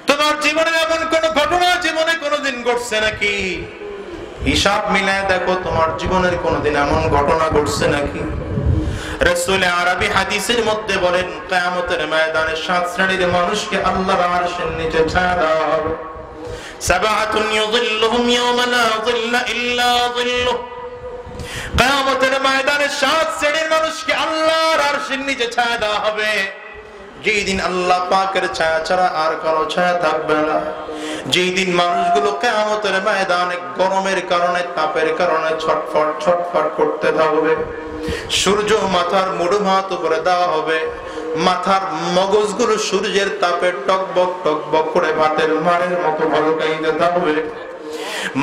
তোমার জীবনে এমন কোন ঘটনা জীবনে কোনোদিন ঘটছে নাকি? হিসাব মিলায় দেখো, তোমার জীবনের কোনদিন এমন ঘটনা ঘটছে নাকি? রাসূল আরবি হাদিসের মধ্যে বলেন, কিয়ামতের ময়দানে 7 শ্রেণীর মানুষকে আল্লাহর আরশের নিচে ছায়া দেওয়া হবে। সাবআতুন ইউযিল্লুহুম ইয়াওমা লা যিল্লা ইল্লা যিল্লুহ। কিয়ামতের ময়দানে 7 শ্রেণীর মানুষকে আল্লাহর আরশের নিচে ছায়া দেওয়া হবে, যেই দিন আল্লাহ পাকের ছায়া ছাড়া আর কারো ছায়া থাকবে না। যেই দিন মানুষগুলো কিয়ামতের ময়দানে গরমের কারণে, তাপের কারণে ছটফট ছটফট করতে থাকবে। সূর্য মাথার মুড়ো ভাত উপরে দেওয়া হবে, মাথার মগজগুলো সূর্যের তাপে টকবক টকবক করে ভাতের মারের মতো ভলকাইতে থাকবে।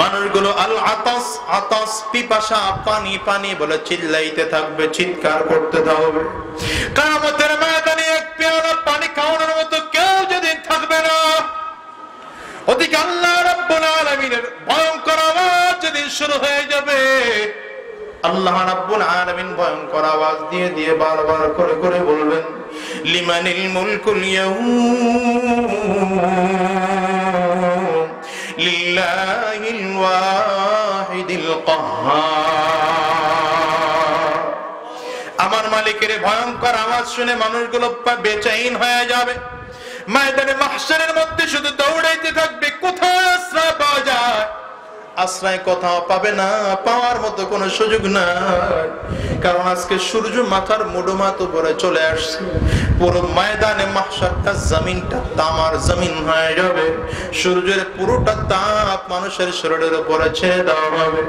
মানুষগুলো আল আতাস আতাস, পিপাসা, পানি পানি বলে চিল্লাইতে থাকবে, চিৎকার করতে থাকবে। কিয়ামতের ময়দানে এক পেয়ালা পানি খাওয়ানোর মতো কেউ যদি ওদিকে আল্লাহ রাব্বুল আলামিনের ভয়ঙ্কর আওয়াজ যদি শুরু হয়ে যাবে, আল্লাহ রাব্বুল আলামিন ভয়ঙ্কর আওয়াজ দিয়ে দিয়ে বারবার করে করে বলবেন, লিমানিল মুলকুল ইয়াউম লিল্লাহিল ওয়াহিদিল কাহ্হার। আমার মালিকের ভয়ঙ্কর আওয়াজ শুনে মানুষগুলো বেচैन হয়ে যাবে। ময়দানে মাহশারের মধ্যে শুধু দৌড়াইতে থাকবে, কোথায় আশ্রয় পাওয়া যায়। আশ্রয় কোথাও পাবে না, পাওয়ার মতো কোনো সুযোগ নাই। কারণ আজকে সূর্য মাথার মুডুমাত উপরে চলে আসছে। পুরো ময়দানে মাহশারটা জমিনটা তামার জমিন হয়ে যাবে। সূর্যের পুরোটা তাপ মানুষের শরীরের উপরে ছেড়ে দেওয়া হবে।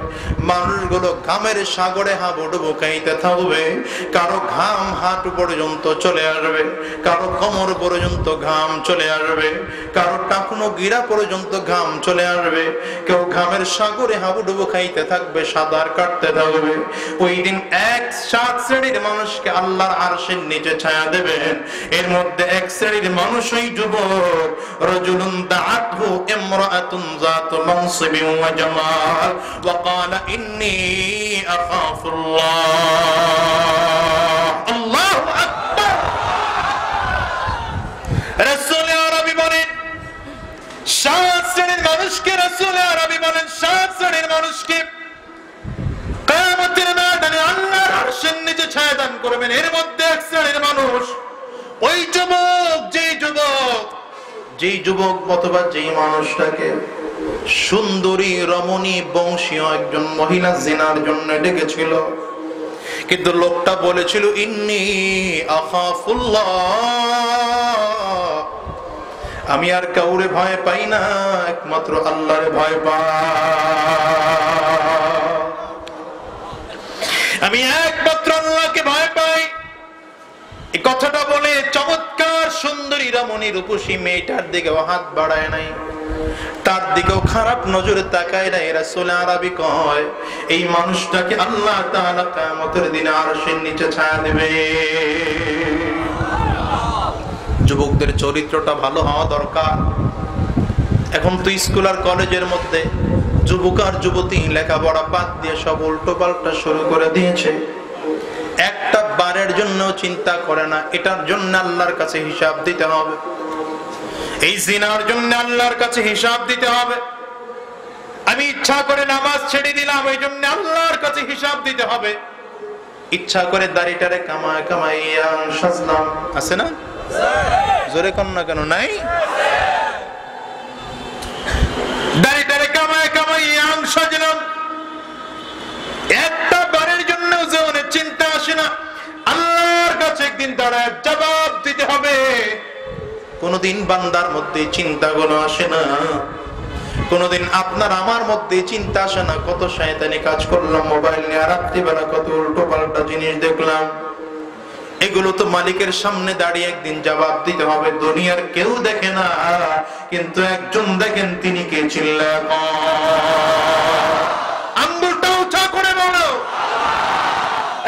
মানুষগুলো ঘামের সাগরে হাবুডুবু খাইতে থাকবে। কারো ঘাম হাঁটু পর্যন্ত চলে আসবে, কারো কোমর পর্যন্ত ঘাম চলে আসবে, কারো টাকনো গিরা পর্যন্ত ঘাম চলে আসবে। কেউ ঘামের সাগরে হাবুডুবু খাইতে থাকবে, সাঁতার কাটতে থাকবে। ওই দিন এক সাত শ্রেণীর মানুষকে আল্লাহর আরশের নিচে ছায়া দেবেন। এর মধ্যে এক শ্রেণীর মানুষ ওই যুবক, রাজুলুন দাআতহু ইমরাআতুন যাতু মানসিবিন ওয়া জামাল ওয়া ক্বালা ইন্নী আখাফুল্লাহ। আল্লাহু আকবার। রাসূল আরবি বলেন, সাত শ্রেণীর মানুষকে, রাসূল আরবি বলেন সাত শ্রেণীর মানুষকে কিয়ামতের ময়দানে আল্লাহর আরশের নিচে ছায়া দান করবেন। এর মধ্যে এক শ্রেণীর মানুষ ওই যুবক, যেই যুবক অথবা যেই মানুষটাকে সুন্দরী রমণী বংশীয় একজন মহিলা জিনার জন্য ডেকেছিল, কিন্তু লোকটা বলেছিল ইন্নী আখাফুল্লাহ, আমি আর কাউরে ভয় পাই না, একমাত্র আল্লাহরে ভয় পাই, আমি একমাত্র আল্লাহকে ভয় পাই। এই কথাটা বলে চমৎকার সুন্দরী রমণী রূপসী মেয়েটার দিকে হাত বাড়ায় নাই, তার দিকেও খারাপ নজরে তাকায় নাই। রাসূল আরবি কয়, এই মানুষটাকে আল্লাহ তাআলা কিয়ামতের দিনে আরশের নিচে ছায়া দেবে। যুবকদের চরিত্রটা ভালো হওয়া দরকার। এখন তো স্কুল আর কলেজের মধ্যে যুবক আর যুবতী লেখাপড়া বাদ দিয়ে সব উল্টো পাল্টা শুরু করে দিয়েছে। একটা বারের জন্য চিন্তা করে না, এটার জন্য আল্লাহর কাছে হিসাব দিতে হবে, এই জিনার জন্য আল্লাহর কাছে হিসাব দিতে হবে। আমি ইচ্ছা করে নামাজ ছেড়ে দিলাম, এই জন্য আল্লাহর কাছে হিসাব দিতে হবে। ইচ্ছা করে দাড়িটারে কামায় কামাইয়া সাজলাম, আছে না? জোরে কম না কেন? নাই? দাড়িটারে কামায় কামাইয়া সাজলাম, একটা বারের জন্য জীবনে চিন্তা আসে না, আল্লাহর কাছে একদিন দাঁড়ায় জবাব দিতে হবে। কোনদিন বান্দার মধ্যে চিন্তাগুলো আসে না, কোনদিন আপনার আমার মধ্যে চিন্তা আসে না, কত শয়তানি কাজ করলাম মোবাইল নিয়ে, রাত্রিবেলা কত উল্টো পাল্টা জিনিস দেখলাম। এগুলো তো মালিকের সামনে দাঁড়িয়ে একদিন জবাব দিতে হবে। দুনিয়ার কেউ দেখে না, কিন্তু একজন দেখেন, তিনি কে? চিল্লা আঙ্গুলটা উঁচা করে বলো,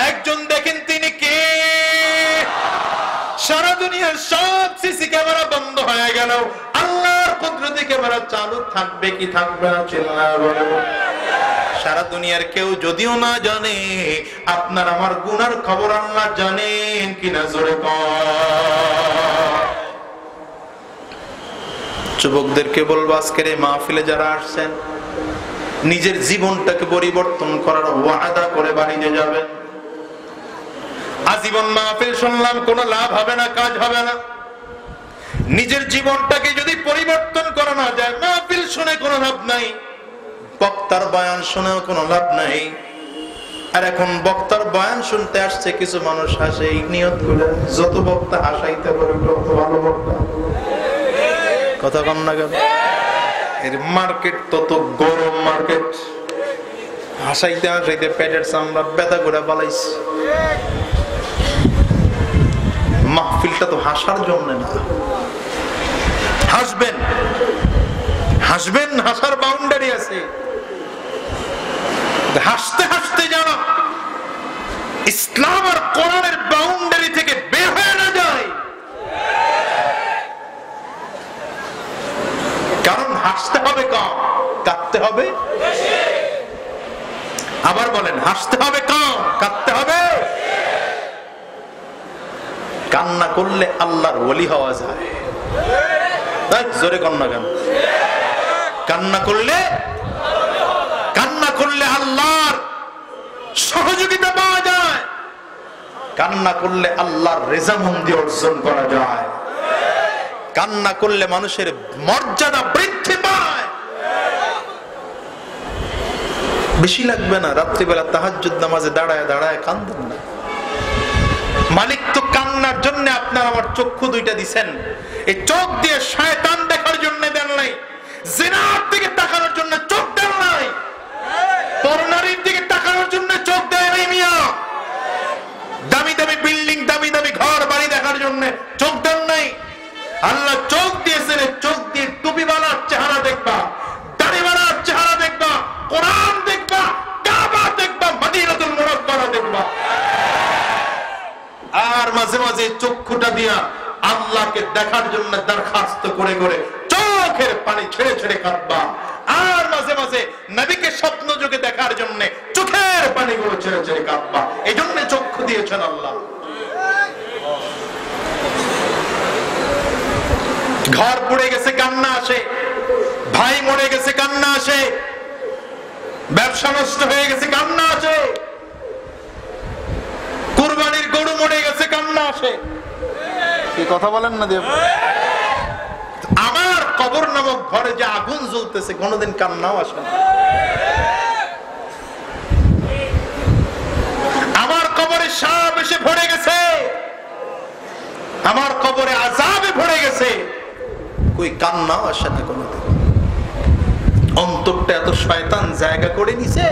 একজন দেখেন, তিনি কে? সারা দুনিয়ার সব সিসি ক্যামেরা বন্ধ হয়ে গেল, আল্লাহর কুদরতি ক্যামেরা চালু থাকবে কি থাকবে না? চিল্লা বলো। সারা দুনিয়ার কেউ যদিও না জানে, আপনার আমার গুনার খবর আল্লাহ জানেন কিনা? জোরে কর। যুবকদেরকে বলবো, আজকের এই মাহফিলে যারা আসছেন, নিজের জীবনটাকে পরিবর্তন করার ওয়াদা করে বাড়িতে যাবেন। আজীবন মাহফিল শুনলাম, কোনো লাভ হবে না, কাজ হবে না। নিজের জীবনটাকে যদি পরিবর্তন করা না যায়, মাহফিল শুনে কোনো লাভ নাই, বক্তার বয়ান শুনেও কোনো লাভ নাই। আর এখন বক্তার বয়ান শুনতে আসছে কিছু মানুষ, হাসে এই নিয়ত করে, যত বক্তা হাসাইতে পারে তত ভালো বক্তা। কথা কম না কেন? এর মার্কেট তত গরম মার্কেট, হাসাইতে হাসাইতে পেটের চামড়া ব্যথা করে পালাইছে। মাহফিলটা তো হাসার জন্য না। হাসবেন, হাসবেন, হাসার বাউন্ডারি আছে। হাসতে হাসতে যেন ইসলাম আর কোরআনের বাউন্ডারি থেকে বের হয়ে না যায়। কারণ হাসতে হবে কম, কাঁদতে হবে বেশি। আবার বলেন, হাসতে হবে কম, কাঁদতে হবে। কান্না করলে আল্লাহর ওলি হওয়া যায়। তাই জোরে কন্যা গান। কান্না করলে আল্লাহর সহযোগিতা পাওয়া যায়, কান্না করলে আল্লাহর রেজামন্দি অর্জন করা যায়, কান্না করলে মানুষের মর্যাদা বৃদ্ধি পায়। বেশি লাগবে না, রাত্রিবেলা তাহাজ্জুদ নামাজে দাঁড়ায় দাঁড়ায় কান্দেন না। মালিক তো কান্নার জন্য আপনার আমার চক্ষু দুইটা দিছেন। এই চোখ দিয়ে শয়তান দেখার জন্য দেন নাই, জিনার দিকে তাকানোর জন্য চোখ দেন নাই, পরনারীর দিকে তাকানোর জন্য চোখ দেয় নাই মিয়া, দামি দামি বিল্ডিং দামি দামি ঘর বাড়ি দেখার জন্য চোখ দেন নাই। আল্লাহ চোখ দিয়েছেন, চোখ দিয়ে টুপিওয়ালার চেহারা দেখবা, দাড়িওয়ালার চেহারা দেখবা, কোরআন দেখবা, কাবা দেখবা, মদিনাতুল মুনাওয়ারা দেখবা। আর মাঝে মাঝে চক্ষুটা দিয়া আল্লাহকে দেখার জন্য দরখাস্ত করে করে চোখের পানি ছেড়ে ছেড়ে কাঁদবা। আর মাঝে মাঝে নবীকে স্বপ্ন যোগে দেখার জন্য চোখের পানিগুলো ছেড়ে ছেড়ে কাঁদবা। এই জন্য চক্ষু দিয়েছেন আল্লাহ। ঘর পুড়ে গেছে কান্না আসে, ভাই মরে গেছে কান্না আসে, ব্যবসা নষ্ট হয়ে গেছে কান্না আসে, কুরবানির গরু মরে গেছে কান্না আসে। কি কথা বলেন না দেব? আমার কবর নামক ঘরে যে আগুন জ্বলতেছে কোনোদিন কান্নাও আসে না। আমার কবরে সাপ এসে ভরে গেছে, আমার কবরে আযাবে ভরে গেছে, কই কান্নাও আসে না কোনোদিন। অন্তরটা এত শয়তান জায়গা করে নিছে,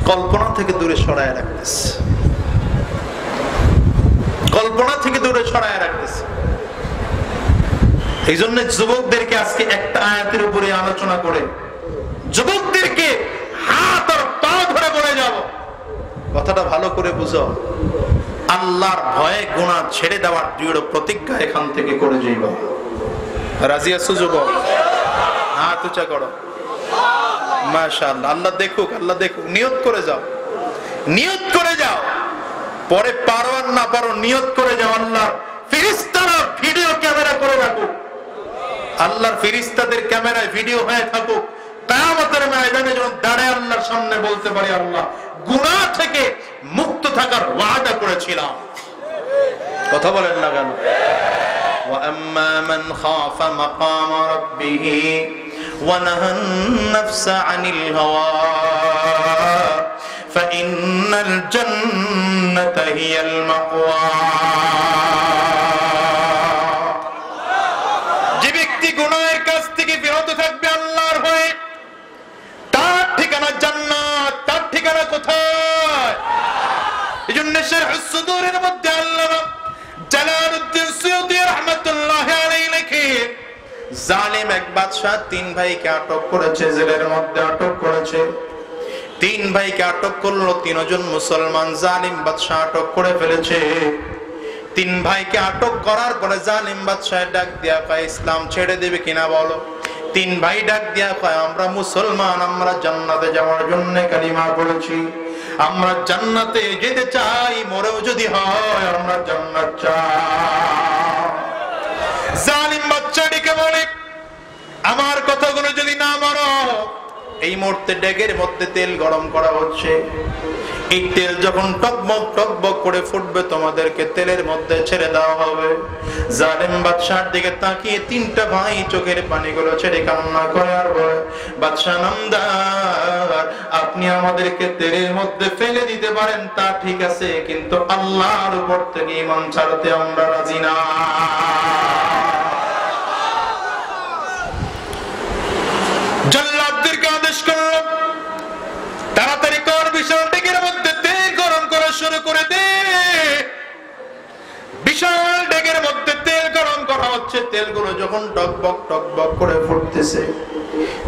কল্পনা থেকে দূরে সরায় রাখতেছে, কল্পনা থেকে দূরে সরায় রাখতেছে। এই জন্য যুবকদেরকে আজকে একটা আয়াতের উপরে আলোচনা করে যুবকদেরকে হাত আর পা ধরে বলে যাব, কথাটা ভালো করে বুঝো। আল্লাহর ভয়ে গুনাহ ছেড়ে দেওয়ার দৃঢ় প্রতিজ্ঞা এখান থেকে করে যাইবা। রাজি আছো যুবক? হাত উঁচা করো। মাশাআল্লাহ। আল্লাহ দেখুক, আল্লাহ দেখুক। নিয়ত করে যাও, নিয়ত করে যাও। পরে পারো আর না পারো নিয়ত করে যাও। আল্লাহ ফেরেশতারা ভিডিও ক্যামেরা করে রাখুক, আল্লাহর ফেরেশতাদের ক্যামেরায় ভিডিও হয়ে থাকুক। কিয়ামতের ময়দানে যখন দাঁড়ায় আল্লাহর সামনে বলতে পারি, আল্লাহ গুনাহ থেকে মুক্ত থাকার ওয়াদা করেছিলাম। কথা বলেন না কেন? ওয়া আম্মা মান খাফা মাকাম রাব্বিহি ওয়া নাহান নাফসা আনিল হাওয়া ফাইন্নাল জান্নাতা হিয়াল মাওয়া। যে ব্যক্তি গুনাহের কাছ থেকে বিরত থাকবে আল্লাহর ভয়ে, তার ঠিকানা জান্নাত। তার ঠিকানা কোথায়? এজন্য শারহুস সুদূরের মধ্যে আল্লামা জালালউদ্দিন সুয়ুতী রাহমাতুল্লাহি আলাইহি লেখে, জালিম এক বাদশা তিন ভাইকে আটক করেছে, জেলের মধ্যে আটক করেছে। তিন ভাইকে আটক করলো, তিনজন মুসলমান জালিম বাদশা আটক করে ফেলেছে। তিন ভাইকে আটক করার পরে জালিম বাদশা ডাক দিয়া কয়, ইসলাম ছেড়ে দেবে কিনা বলো। তিন ভাই ডাক দিয়া কয়, আমরা মুসলমান, আমরা জান্নাতে যাওয়ার জন্য কালিমা পড়েছি, আমরা জান্নাতে যেতে চাই, মরেও যদি হয় আমরা জান্নাত চাই। জালিম বাদশাটিকে বলে, আমার কথাগুলো যদি না মানো, এই মুহূর্তে ডেগের মধ্যে তেল গরম করা হচ্ছে। এই তেল যখন টকবক টকবক করে ফুটবে, তোমাদেরকে তেলের মধ্যে ছেড়ে দেওয়া হবে। জালিম বাদশার দিকে তাকিয়ে তিনটা ভাই চোখের পানিগুলো ছেড়ে কান্না করে আর বলে, বাদশা নামদার, আপনি আমাদেরকে তেলের মধ্যে ফেলে দিতে পারেন, তা ঠিক আছে, কিন্তু আল্লাহর উপর থেকে ঈমান ছাড়তে আমরা রাজি না। জল্লাদদেরকে আদেশ করলো, তাড়াতাড়ি কর, বিশাল ডেগের মধ্যে তেল গরম করা শুরু করে দে। বিশাল ডেগের মধ্যে তেল গরম করা হচ্ছে। তেলগুলো যখন টকবক টকবক করে ফুটতেছে,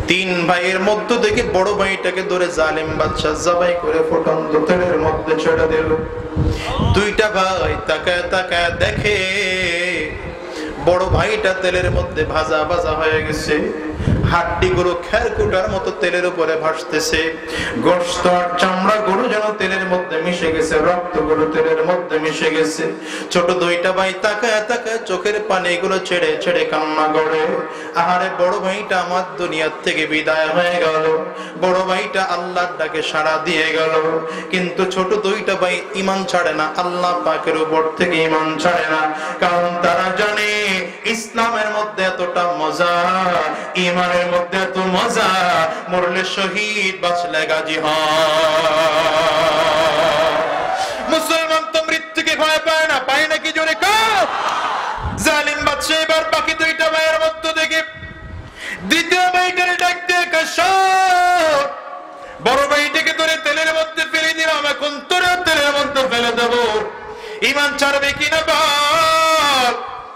তিন ভাইয়ের মধ্য থেকে বড় ভাইটাকে ধরে জালিম বাদশা জবাই করে ফুটন্ত তেলের মধ্যে ছেড়ে দিল। দুইটা ভাই তাকায় তাকায় দেখে বড় ভাইটা তেলের মধ্যে ভাজা ভাজা হয়ে গেছে। হাড্ডিগুলো খেরকুটার মতো তেলের উপরে ভাসতেছে, গোশত আর চামড়াগুলো যেন তেলের মধ্যে মিশে গেছে, রক্তগুলো তেলের মধ্যে মিশে গেছে। ছোট দুইটা ভাই তাকায় তাকায় চোখের পানিগুলো ছেড়ে ছেড়ে কান্না করে। আহারে বড় ভাইটা আমার দুনিয়ার থেকে বিদায় হয়ে গেল, বড় ভাইটা আল্লাহর ডাকে সাড়া দিয়ে গেল। কিন্তু ছোট দুইটা ভাই ঈমান ছাড়ে না, আল্লাহ পাকের উপর থেকে ঈমান ছাড়ে না, কারণ তারা জানে ইসলামের মধ্যে এতটা মজা, ঈমানের মধ্যে এত মজা, মরলে শহীদ বাঁচলে গাজী হয়। মুসলমান তো মৃত্যুকে ভয় পায় না, পায় নাকি জোরে কাও? জালিম বাদশা এবার বাকি দুইটা ভাইয়ের মধ্য থেকে দ্বিতীয় ভাইটারে ডাক দিয়ে কাশর, বড় ভাইটাকে ধরে তেলের মধ্যে ফেলে দিলাম, এখন তোরে তেলের মধ্যে ফেলে দেবো, ঈমান ছাড়বে কিনা বল।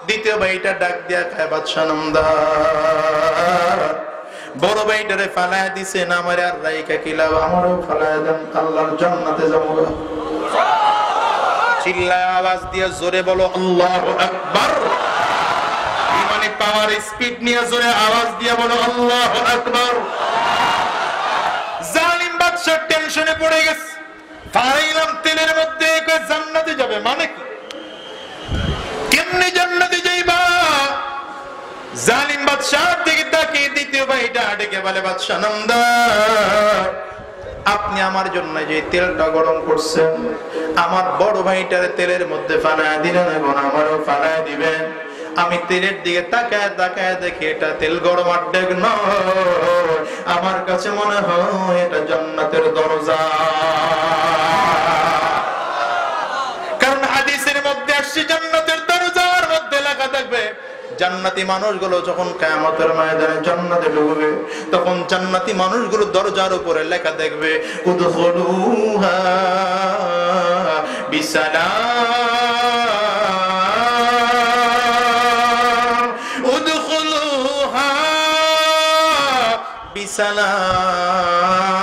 দ্বিতীয় ভাইটা ডাক দিয়া খায় বাদশা নামদার, বড় ভাইটারে ফালায় দিছে, না আমারে আর রাইকা কিলাও, আমারও ফালায় দেন, আল্লাহর জান্নাতে যাবো। চিল্লায় আওয়াজ দিয়ে জোরে বলো আল্লাহু আকবার। ইমানে পাওয়ার স্পিড নিয়ে জোরে আওয়াজ দিয়ে বলো আল্লাহু আকবার। জালিম বাদশা টেনশনে পড়ে গেছে, ফালাইলাম তেলের মধ্যে, জান্নাতে যাবে মানে কি? কেমনে জান্নাতে যাইবা? জালিম বাদশা দিকে তাকিয়ে দ্বিতীয় ভাইটা ডেকে বলে, বাদশা নামদার, আপনি আমার জন্য যে তেলটা গরম করছেন, আমার বড় ভাইটারে তেলের মধ্যে ফালায় দিলেন, এবং আমারও ফালায় দিবেন। আমি তেলের দিকে তাকায় তাকায় দেখি এটা তেল গরম আড্ডেক নয়, আমার কাছে মনে হয় এটা জান্নাতের দরজা। কারণ হাদিসের মধ্যে আসছে জান্নাতের দরজার মধ্যে লেখা থাকবে, জান্নাতি মানুষগুলো যখন কিয়ামতের ময়দানে জান্নাতে ঢুকবে, তখন জান্নাতি মানুষগুলো দরজার উপরে লেখা দেখবে, উদখুলুহা বিসালাম, উদখুলুহা বিসালাম।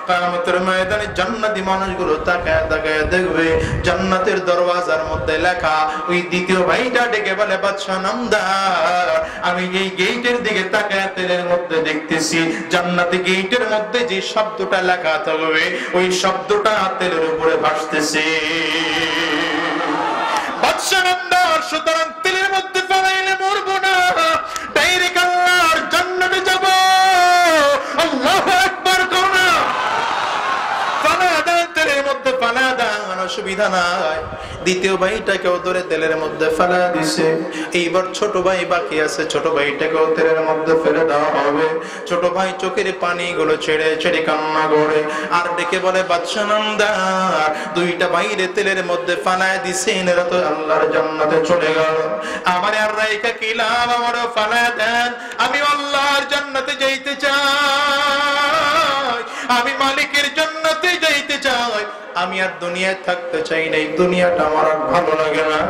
কিয়ামতের ময়দানে জান্নাতি মানুষগুলো তাকায় তাকায় দেখবে জান্নাতের দরওয়াজার মধ্যে লেখা। ওই দ্বিতীয় ভাইটা ডেকে বলে, বাদশা নামদার, আমি এই গেটের দিকে তাকায় তেলের মধ্যে দেখতেছি, জান্নাতি গেটের মধ্যে যে শব্দটা লেখা থাকবে ওই শব্দটা তেলের উপরে ভাসতেছে। বাদশা নামদার, সুতরাং তেলের মধ্যে ফেলাইলে মরবো না, ডাইরেক্ট আল্লাহর জান্নাতে যাব। আল্লাহু আকবার করোনা, তেলের মধ্যে ফালা দেন, অসুবিধা নাই। দ্বিতীয় ভাইটাকেও ধরে তেলের মধ্যে ফেলা দিছে। এইবার ছোট ভাই বাকি আছে, ছোট ভাইটাকেও তেলের মধ্যে ফেলে দেওয়া হবে। ছোট ভাই চোখের পানিগুলো ছেড়ে ছেড়ে কান্না করে আর ডেকে বলে, বাদশা নামদার, দুইটা ভাইরে তেলের মধ্যে ফালায় দিছেন, এরা তো আল্লাহর জান্নাতে চলে গেল, আমার আর রাইকা কি লাভ, আমারও ফালায় দেন, আমি আল্লাহর জান্নাতে যাইতে চাই, আমি মালিকের জান্নাতে যাইতে চাই, আমি আর দুনিয়ায় থাকতে চাই না, এই দুনিয়াটা আমার আর ভালো লাগে না।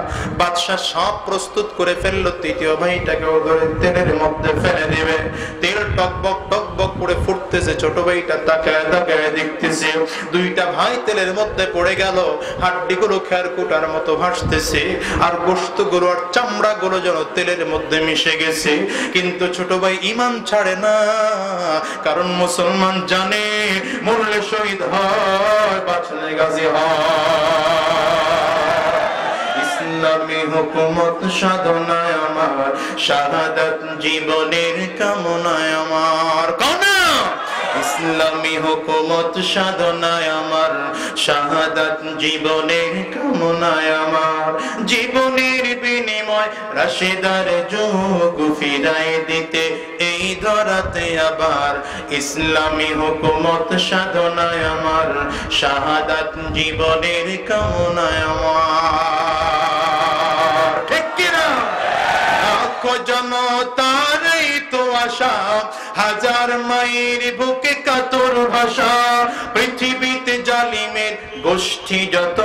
বাদশা সব প্রস্তুত করে ফেললো, তৃতীয় ভাইটাকে ধরে তেলের মধ্যে ফেলে দিবে। তেল টকবক টকবক করে ফুটতেছে, ছোট ভাইটা তাকায় তাকায় দেখতেছে, দুইটা ভাই তেলের মধ্যে পড়ে গেল, হাড্ডিগুলো খেরকুটার মতো ভাসতেছে, আর গোশতগুলো আর চামড়াগুলো যেন তেলের মধ্যে মিশে গেছে। কিন্তু ছোট ভাই ঈমান ছাড়ে না, কারণ মুসলমান জানে মরলে শহীদ হয়, বাঁচলে গাজী হয়। ইসলামী হুকুমত সাধনায় আমার, শাহাদাত জীবনের কামনায় আমার, কামনা ইসলামী হুকুমত সাধনায় আমার, শাহাদাত জীবনের কামনায় আমার, জীবনের বিনিময় রাশেদার যুগ ফিরাই দিতে এই ধরাতে আবার, ইসলামী হুকুমত সাধনায় আমার, শাহাদাত জীবনের কামনায় আমার। ঠিক কিনা? লাখো জনতার এই তো আশা, হাজার মায়ের বুকে কাতর ভাষা, পৃথিবীতে জালিমের গোষ্ঠী যত,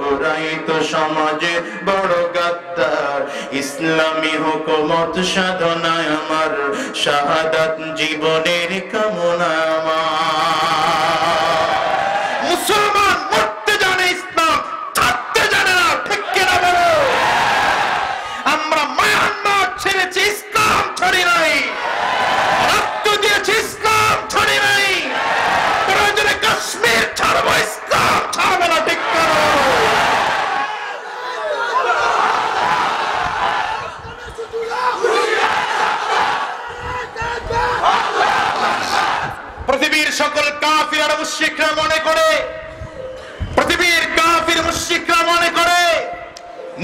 ওরাই তো সমাজে বড় গাদ্দার, ইসলামী হুকুমত সাধনায় আমার, শাহাদাত জীবনের কামনা আমার। মুসলমান মরতে জানে, ইসলাম থাকতে জানে না, ঠিক কিনা বলো? আমরা মায়ানমার ছেড়েছি, ইসলাম ছাড়ি নাই। সকল কাফির আর মুশরিকরা মনে করে, পৃথিবীর কাফির মুশরিকরা মনে করে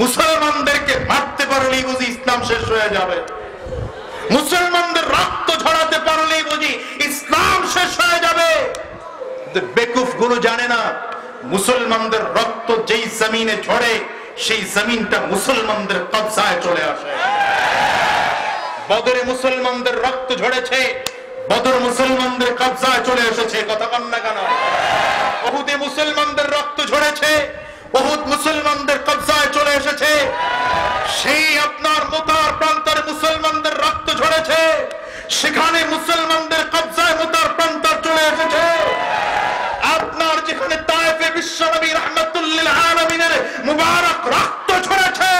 মুসলমানদেরকে মারতে পারলেই বুঝি ইসলাম শেষ হয়ে যাবে, মুসলমানদের রক্ত ঝরাতে পারলেই বুঝি ইসলাম শেষ হয়ে যাবে। বেকুফ গুলো জানে না মুসলমানদের রক্ত যেই জমিনে ঝরে সেই জমিনটা মুসলমানদের কবজায় চলে আসে। বদরে মুসলমানদের রক্ত ঝরেছে, বদর মুসলমানদের কবজায় চলে এসেছে, কথা বল না কেন? উহুদে মুসলমানদের রক্ত ঝরেছে, উহুদ মুসলমানদের কবজায় চলে এসেছে। সেই আপনার মুতার প্রান্তরে মুসলমানদের রক্ত ঝরেছে, সেখানে মুসলমানদের কবজায় মুতার প্রান্তর চলে এসেছে। আপনার যেখানে তায়েফে বিশ্বনবী রাহমাতুল্লিল আলামিনের মুবারক রক্ত ঝরেছে,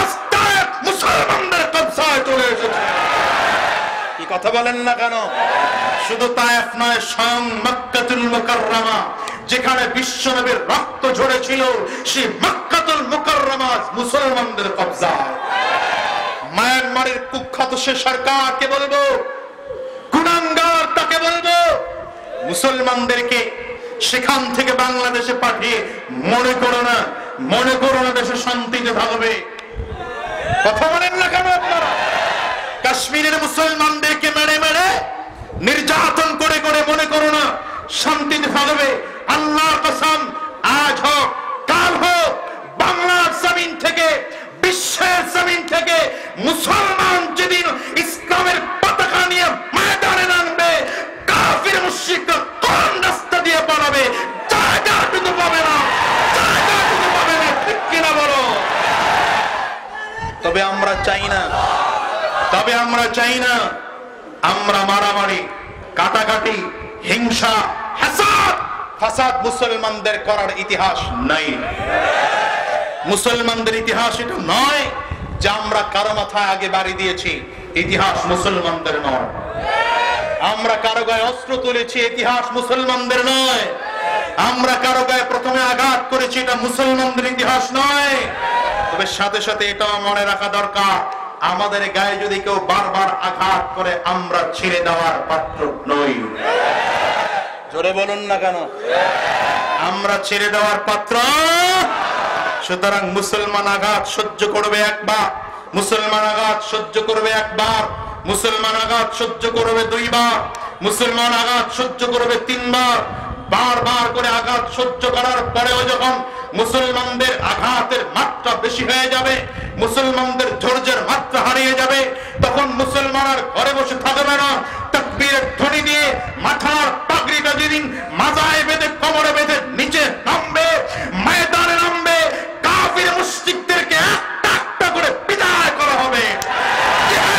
আজ তায়েফ মুসলমানদের কবজায় চলে এসেছে। কি কথা বলেন না কেন? শুধু তায়েফ নয়, স্বয়ং মক্কাতুল মুকাররমা যেখানে বিশ্বনবীর রক্ত ঝরেছিল, সেই মক্কাতুল মুকাররমা মুসলমানদের কবজায়। মায়ানমারের কুখ্যাত সে সরকারকে বলবো, গুনাহগার তাকে বলবো, মুসলমানদেরকে সেখান থেকে বাংলাদেশে পাঠিয়ে মনে করো না দেশে শান্তিতে থাকবে। কথা বলেন না কেন আপনারা? কাশ্মীরের মুসলমানদেরকে মেরে মেরে নির্যাতন করে করে মনে করো না শান্তিতে থাকবে। আল্লাহর কসম, আজ হোক কাল হোক, বাংলার জমিন থেকে, বিশ্বের জমিন থেকে মুসলমান যেদিন ইসলামের পতাকা নিয়ে ময়দানে নামবে, কাফির মুশরিকরা কোন রাস্তা দিয়ে পালাবে? জায়গাটুকু পাবে না, জায়গাটুকু পাবে না, ঠিক কিনা বলো? তবে আমরা চাই না আমরা মারামারি, কাটাকাটি, হিংসা, ফাসাদ মুসলমানদের করার ইতিহাস নাই। মুসলমানদের ইতিহাস এটা নয় যে আমরা কারো মাথায় আগে বাড়ি দিয়েছি, ইতিহাস মুসলমানদের নয়। আমরা কারো গায়ে অস্ত্র তুলেছি, ইতিহাস মুসলমানদের নয়। আমরা কারো গায়ে প্রথমে আঘাত করেছি, এটা মুসলমানদের ইতিহাস নয়। তবে সাথে সাথে এটাও মনে রাখা দরকার, আমাদের গায়ে যদি কেউ বারবার আঘাত করে আমরা ছেড়ে দেওয়ার পাত্র নই। জোরে বলুন না কেন? আমরা ছেড়ে দেওয়ার পাত্র। সুতরাং মুসলমান আঘাত সহ্য করবে একবার, মুসলমান আঘাত সহ্য করবে একবার, মুসলমান আঘাত সহ্য করবে দুইবার, মুসলমান আঘাত সহ্য করবে তিনবার। বারবার করে আঘাত সহ্য করার পরেও যখন মুসলমানদের আঘাতের মাত্রা বেশি হয়ে যাবে, মুসলমানদের ধৈর্যের মাত্রা হারিয়ে যাবে, তখন মুসলমান আর ঘরে বসে থাকবে না। তাকবীরের ধ্বনি দিয়ে মাথার পাগড়িটা যেদিন মাথায় বেঁধে, কোমরে বেঁধে নিচে নামবে, ময়দানে নামবে, কাফির মুশরিকদেরকে একটা একটা করে বিদায় করা হবে।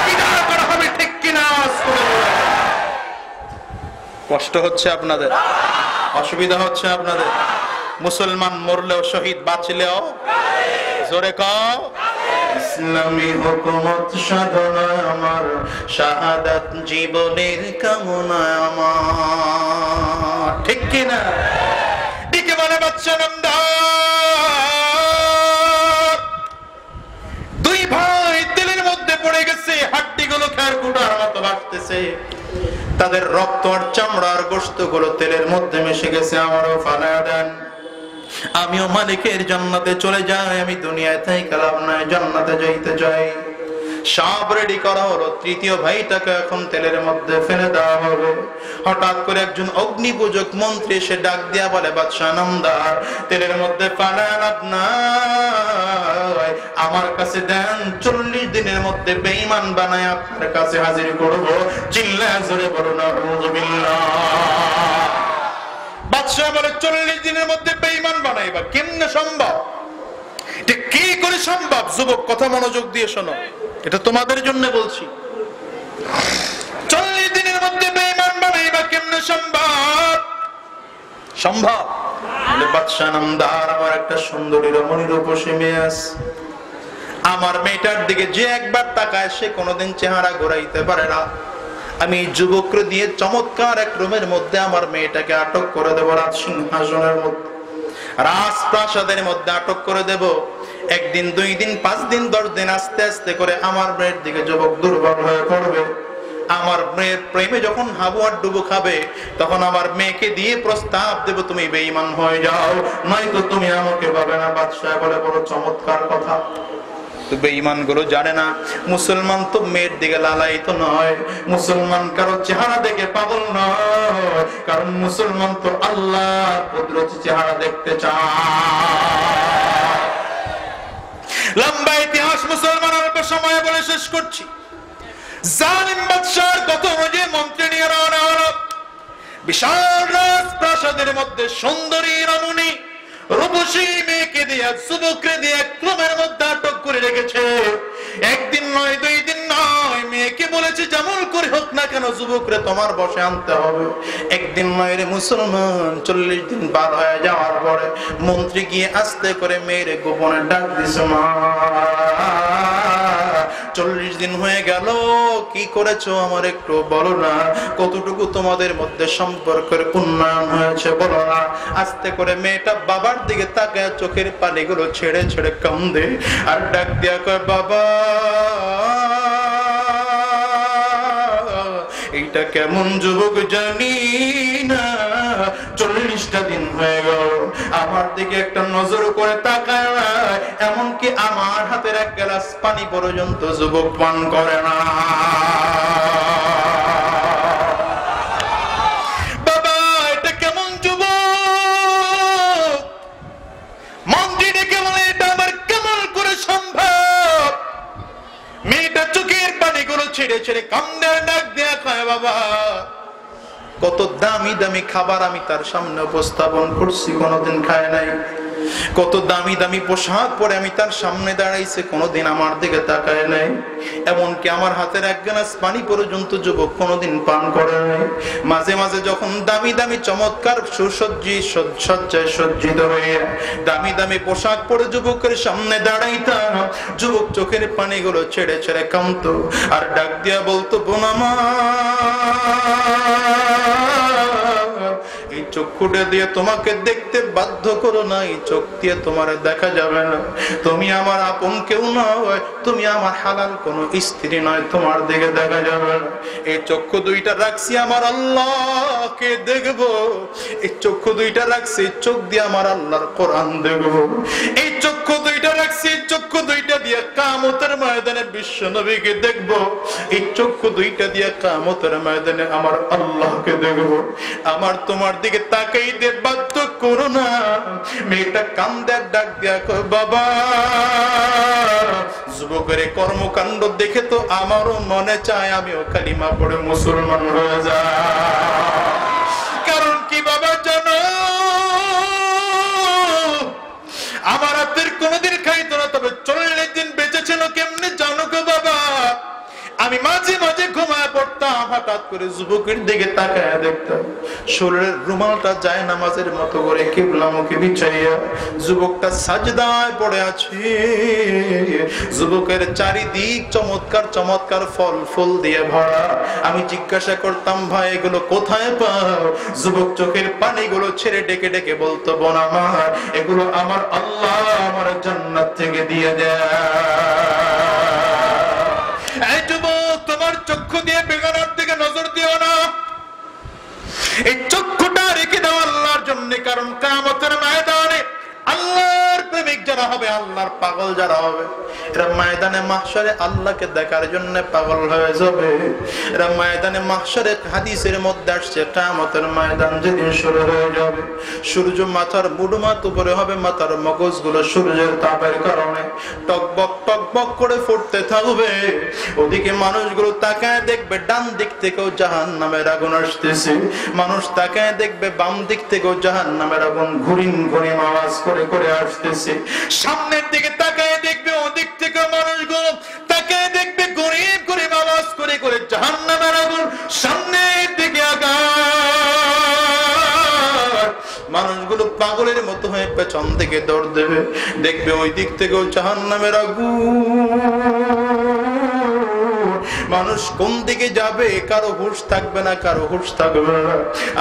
বিদায় করা হবে, ঠিক কিনা? কষ্ট হচ্ছে আপনাদের? অসুবিধা হচ্ছে আপনাদের? মুসলমান মরলেও শহীদ, বাঁচলেও জোরে কও ইসলামী হুকুমত সাধনায় আমার, শাহাদাত জীবনের কামনায় আমার, ঠিক কিনা? দিকে বলে বাচ্চা নামদার, দুই ভাই তেলের মধ্যে পড়ে গেছে, হাড্ডিগুলো খের কুটার মতো ভাসতেছে, তাদের রক্ত আর চামড়া আর গোশত গুলো তেলের মধ্যে মিশে গেছে। আমারও ফালায়া দেন, আমিও মালিকের জান্নাতে চলে যাই, আমি দুনিয়ায় তাই কালাম নয়, জান্নাতে যাইতে চাই। সব রেডি করা হলো, তৃতীয় ভাইটাকে এখন তেলের মধ্যে ফেলে দেওয়া হবে। হঠাৎ করে একজন অগ্নি পূজক মন্ত্রী এসে ডাক দিয়া বলে, বাদশাহ নামদার, তেলের মধ্যে ফালান আপনার, আমার কাছে দেন, 40 দিনের মধ্যে বেঈমান বানায় আপনার কাছে হাজির করব। চিল্লায় জোরে বলুন আউযুবিল্লাহ। বাদশাহ বলে, 40 দিনের মধ্যে বেঈমান বানাইবা? কেমনে সম্ভব? এটা কি করে সম্ভব? যুবক, কথা মনোযোগ দিয়ে শোনো, এটা তোমাদের জন্য বলছি। 40 দিনের মধ্যে বেঈমান বানাইবা কেমনে সম্ভব? সম্ভব। বাদশাহ নামদার, আমার একটা সুন্দরী রমণী রূপসী মেয়ে আছে, আমার মেয়েটার দিকে যে একবার তাকায় সে কোনোদিন চেহারা ঘোরাইতে পারে না। আমি যুবককে দিয়ে চমৎকার এক রুমের মধ্যে আমার মেয়েটাকে আটক করে দেব, রাজ সিংহাসনের মধ্যে, রাজপ্রাসাদের মধ্যে আটক করে দেব। একদিন, 2 দিন, 5 দিন, 10 দিন, আস্তে আস্তে করে আমার মেয়ের দিকে যুবক দুর্বল হয়ে পড়বে। আমার মেয়ের প্রেমে যখন হাবু আর ডুবু খাবে, তখন আমার মেয়েকে দিয়ে প্রস্তাব দেব, তুমি বেঈমান হয়ে যাও, নয়তো তুমি আমাকে পাবে না। বাদশাহ বলে, বড় চমৎকার কথা। বেঈমান গুলো জানে না মুসলমান তো মেয়ের দিকে লালায়িত নয়, মুসলমান কারো চেহারা দেখে পাগল নয়, কারণ মুসলমান তো আল্লাহর কুদরতি চেহারা দেখতে চায়। লম্বা ইতিহাস মুসলমান অল্প সময় বলে শেষ করছি। জালিম বাদশার কত যে মন্ত্রী নিয়ে রওনা হলো। বিশাল রাজপ্রাসাদের মধ্যে সুন্দরী রমণী রূপসী মেয়েকে দিয়ে, যুবককে দিয়ে ক্রমের মধ্যে আটক করে রেখেছে। একদিন নয়, 2 দিন নয়, মেয়েকে বলেছে যেমন করে হোক না কেন যুবকরে তোমার বসে আনতে হবে। একদিন নয় রে মুসলমান, 40 দিন পার হয়ে যাওয়ার পরে মন্ত্রী গিয়ে আস্তে করে মেয়ের গোপনে ডাক দিছে, মা 40 দিন হয়ে গেল, কি করেছো আমার একটু বলো না, কতটুকু তোমাদের মধ্যে সম্পর্কের উন্নয়ন হয়েছে বলো না। আস্তে করে মেয়েটা বাবার দিকে তাকায় চোখের পানিগুলো ছেড়ে ছেড়ে কান্দে আর ডাক দিয়া কয়, বাবা এইটা কেমন যুবক জানি না, 40টা দিন হয়ে গেল আমার দিকে একটা নজর করে তাকায় না, এমনকি আমার হাতের 1 গ্লাস পানি পর্যন্ত যুবক পান করে না। বাবা এটা কেমন যুবক? মন্ত্রী ডেকে বলে, এটা আমার কেমন করে সম্ভব? মেয়েটা চোখের পানিগুলো ছেড়ে ছেড়ে কান্দে, ডাক দেয়া কয়, বাবা কত দামি দামি খাবার আমি তার সামনে উপস্থাপন করছি, কোনোদিন খায় নাই। কত দামি দামি পোশাক পরে আমি তার সামনে দাঁড়াইছে, কোনোদিন আমার দিকে তাকায় নাই। এমনকি আমার হাতের 1 গ্লাস পানি পর্যন্ত যুবক কোনোদিন পান করে নাই। মাঝে মাঝে যখন দামি দামি চমৎকার সজ্জায় সজ্জিত হয়ে দামি দামি পোশাক পরে যুবকের সামনে দাঁড়াইতাম, যুবক চোখের পানিগুলো ছেড়ে ছেড়ে কাঁদতো আর ডাক দিয়া বলতো, বোনামা এই চক্ষুটা দিয়ে তোমাকে দেখতে বাধ্য করো না, এই চোখ দিয়ে তোমার দেখা যাবে না, তুমি আমার আপন কেউ নয়, তুমি আমার হালাল কোনো স্ত্রী নয়, তোমার দিকে দেখা যাবে না। এই চক্ষু দুইটা রাখছি আমার আল্লাহকে দেখবো, এই চক্ষু দুইটা রাখছি চোখ দিয়ে আমার আল্লাহর কোরআন দেখবো, এই চক্ষু দুইটা রাখছি, এই চক্ষু দুইটা দিয়ে কিয়ামতের ময়দানে বিশ্ব নবীকে দেখবো, এই চক্ষু দুইটা দিয়ে কিয়ামতের ময়দানে আমার আল্লাহকে দেখবো। আমার তোমার দিকে তাকাইতে বাধ্য করো না। মেয়েটা কান্দে ডাক দিয়া কয়, বাবা যুবকের কর্মকাণ্ড দেখে তো আমারও মনে চায় আমিও কালিমা পড়ে মুসলমান হয়ে যাই। কারণ কি বাবা জানো, আমার হাতের কোনোদিন খাইতো না, তবে 40 দিন বেঁচে ছিল কেমনে জানো গো বাবা? আমি মাঝে মাঝে ঘুমায় পড়তাম, হঠাৎ করে যুবকের দিকে তাকায় দেখতাম শরীরের রুমালটা যায় নামাজের মতো করে কিবলামুখী বিছাইয়া যুবকটা সাজদায় পড়ে আছে। যুবকের চারিদিক চমৎকার চমৎকার ফল ফুল দিয়ে ভরা। আমি জিজ্ঞাসা করতাম, ভাই এগুলো কোথায় পাও? যুবক চোখের পানিগুলো ছেড়ে ডেকে ডেকে বলতো, বোন আমার এগুলো আমার আল্লাহ আমার জান্নাত থেকে দিয়ে দেয়। এই যুবক, তোমার চক্ষু দিয়ে বেগানার দিকে নজর দিও না, এই চক্ষুটা রেখে দাও আল্লাহর জন্য। কারণ কিয়ামতের ময়দানে আল্লাহর প্রেমিক যারা হবে, আল্লাহর পাগল যারা হবে, এরা ময়দানে মাহশরে আল্লাহকে দেখার জন্য পাগল হয়ে যাবে। এরা ময়দানে মাহশরে, হাদিসের মধ্যে আসছে, কিয়ামতের ময়দান যেদিন শুরু হয়ে যাবে, সূর্য মাথার মুডুমাত উপরে হবে, মাথার মগজগুলো সূর্যের তাপের কারণে টকবক টকবক করে ফুটতে থাকবে। ওদিকে মানুষগুলো তাকায় দেখবে ডান দিক থেকেও জাহান্নামের আগুন আসতেছে, মানুষ তাকায় দেখবে বাম দিক থেকেও জাহান্নামের আগুন ঘুরিন ঘুরিন আওয়াজ করে করে আসতেছে। সামনের দিকে তাকায় দেখবে ওদিক থেকে মানুষগুলো তাকায় দেখবে গরিব গরিব আওয়াজ করে করে জাহান্নামের আগুন সামনের দিকে আগায়। মানুষগুলো পাগলের মতো হয়ে পেছন দিকে দৌড় দেবে, দেখবে ওই দিক থেকেও জাহান্নামের আগুন। মানুষ কোন দিকে যাবে কারো হুঁশ থাকবে না, কারো হুঁশ থাকবে না।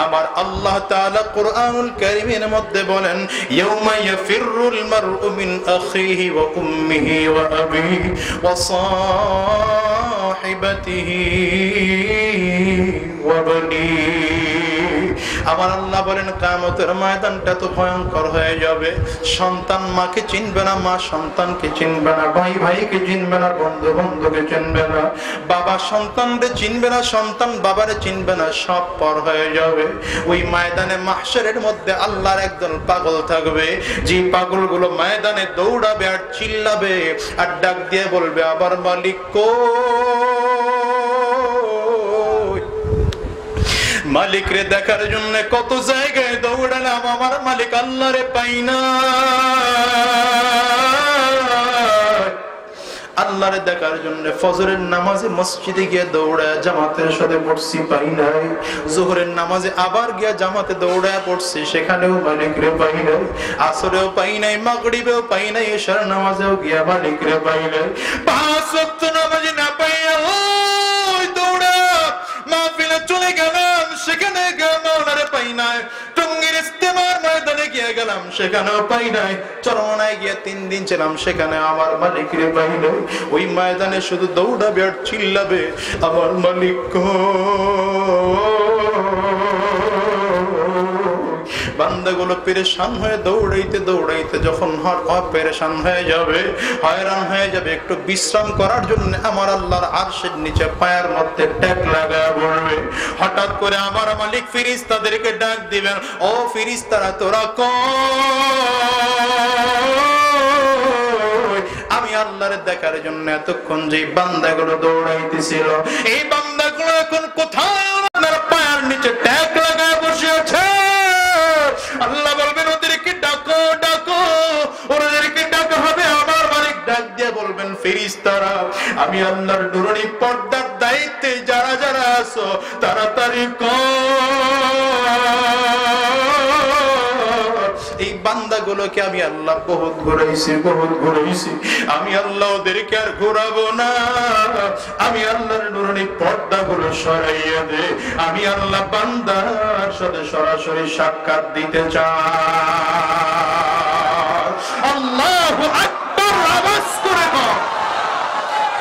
আমার আল্লাহ তাআলা কোরআনুল কারীমের মধ্যে বলেন, ইয়াউমা ইয়াফিরুল মারউ মিন আখিহি ওয়া উম্মিহি ওয়া আবিহি ওয়া সাহিবাতিহি ওয়া বানিহি। আমার আল্লাহ বলেন কিয়ামতের ময়দানটা তো ভয়ঙ্কর হয়ে যাবে। সন্তান মাকে চিনবে না, মা সন্তানকে চিনবে না, ভাই ভাইকে চিনবে না, বন্ধু বন্ধুকে চিনবে না, বাবা সন্তানকে চিনবে না, সন্তান বাবারে চিনবে না, সব পর হয়ে যাবে। ওই ময়দানে মাহশরের মধ্যে আল্লাহর একদল পাগল থাকবে, যে পাগলগুলো ময়দানে দৌড়াবে আর চিল্লাবে আর ডাক দিয়ে বলবে, আবার মালিক মালিক রে দেখার জন্য কত জায়গায় দৌড়ালাম, আমার মালিক আল্লাহ রে পাই না। আল্লাহরে দেখার জন্য ফজরের নামাজে মসজিদে গিয়ে দৌড়ায় জামাতের সাথে পড়ছি, পাই নাই। যোহরের নামাজে আবার গিয়া জামাতে দৌড়ায় পড়ছি, সেখানেও মালিক রে পাই নাই। আসরেও পাই নাই, মাগরিবেও পাই নাই, ইশার নামাজেও গিয়া মালিক রে পাই নাই। 5 ওয়াক্ত নামাজে না পাইয়া ওই দৌড়া মাহফিলে চলে গেলাম, সেখানে গিয়ে মাওলারে পাই নাই। টঙ্গীর ইস্তেমার ময়দানে গিয়ে গেলাম, সেখানেও পাই নাই। চরমনায় গিয়ে 3 দিন ছিলাম, সেখানে আমার মালিক রে পাই নাই। ওই ময়দানে শুধু দৌড়াবে আর চিল্লাবে, আমার মালিক বান্দাগুলো পেরেশান হয়ে দৌড়াইতে দৌড়াইতে যখন পেরেশান হয়ে যাবে, হয়রান হয়ে যাবে, একটু বিশ্রাম করার জন্য আমার আল্লাহর আরশের নিচে পায়ের মধ্যে ট্যাক লাগায় বলবে। হঠাৎ করে আমার মালিক ফেরেশতাদেরকে ডাক দিবেন, ও ফেরেশতারা তোরা আমি আল্লাহর দেখার জন্য এতক্ষণ যে বান্দাগুলো দৌড়াইতেছিল, এই বান্দাগুলো এখন কোথায়? আপনার পায়ের নিচে ট্যাক লাগায় বসে আছে। আল্লাহ বলবেন, ওদেরকে ডাকো ডাকো, ওদেরকে ডাকা হবে। আমার মালিক ডাক দিয়ে বলবেন, ফেরেশতারা আমি আল্লাহর নুরানি পর্দার দায়িত্বে যারা যারা আছো তাড়াতাড়ি এই বান্দাগুলোকে আমি আল্লাহ বহুত ঘুরাইছি, আমি আল্লাহ ওদেরকে আর ঘুরাবো না। আমি আল্লাহর নুরানি পর্দাগুলো সরাইয়া দে, আমি আল্লাহ বান্দার সাথে সরাসরি সাক্ষাৎ দিতে চাই। আল্লাহু আকবার, আওয়াজ করে বল।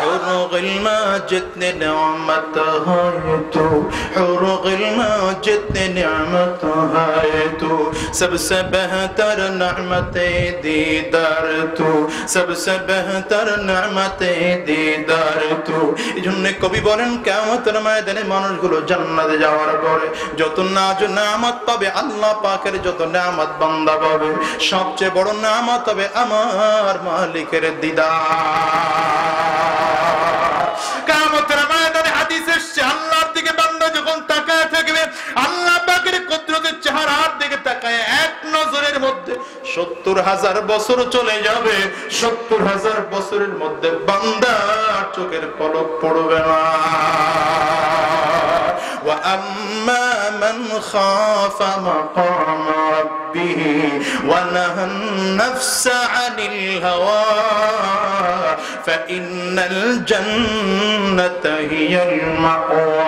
حور الماجد نعمتها تو حور الماجد نعمتها تو सबसे बेहतर नेमते दीदार तू सबसे बेहतर नेमते दीदार तू। এজন্য কবি বলেন, কিয়ামতের ময়দানে মানুষগুলো জান্নাতে যাওয়ার পরে যত নেয়ামত পাবে, আল্লাহ পাকের যত নেয়ামত বান্দা পাবে, সবচেয়ে বড় নেয়ামত হবে আমার মালিকের দিদার। কিয়ামতের ময়দানে হাদিস এসেছে, আল্লাহর দিকে বান্দা যখন তাকায় থাকবে, আল্লাহ পাকের কুদরতের চেহারার দিকে তাকায় এক নজরের মধ্যে 70,000 বছর চলে যাবে। 70,000 বছরের মধ্যে বান্দার চোখের পলক পড়বে না। وأما من خاف مقام ربه ونهى النفس عن الهوى فإن الجنة هي المأوى।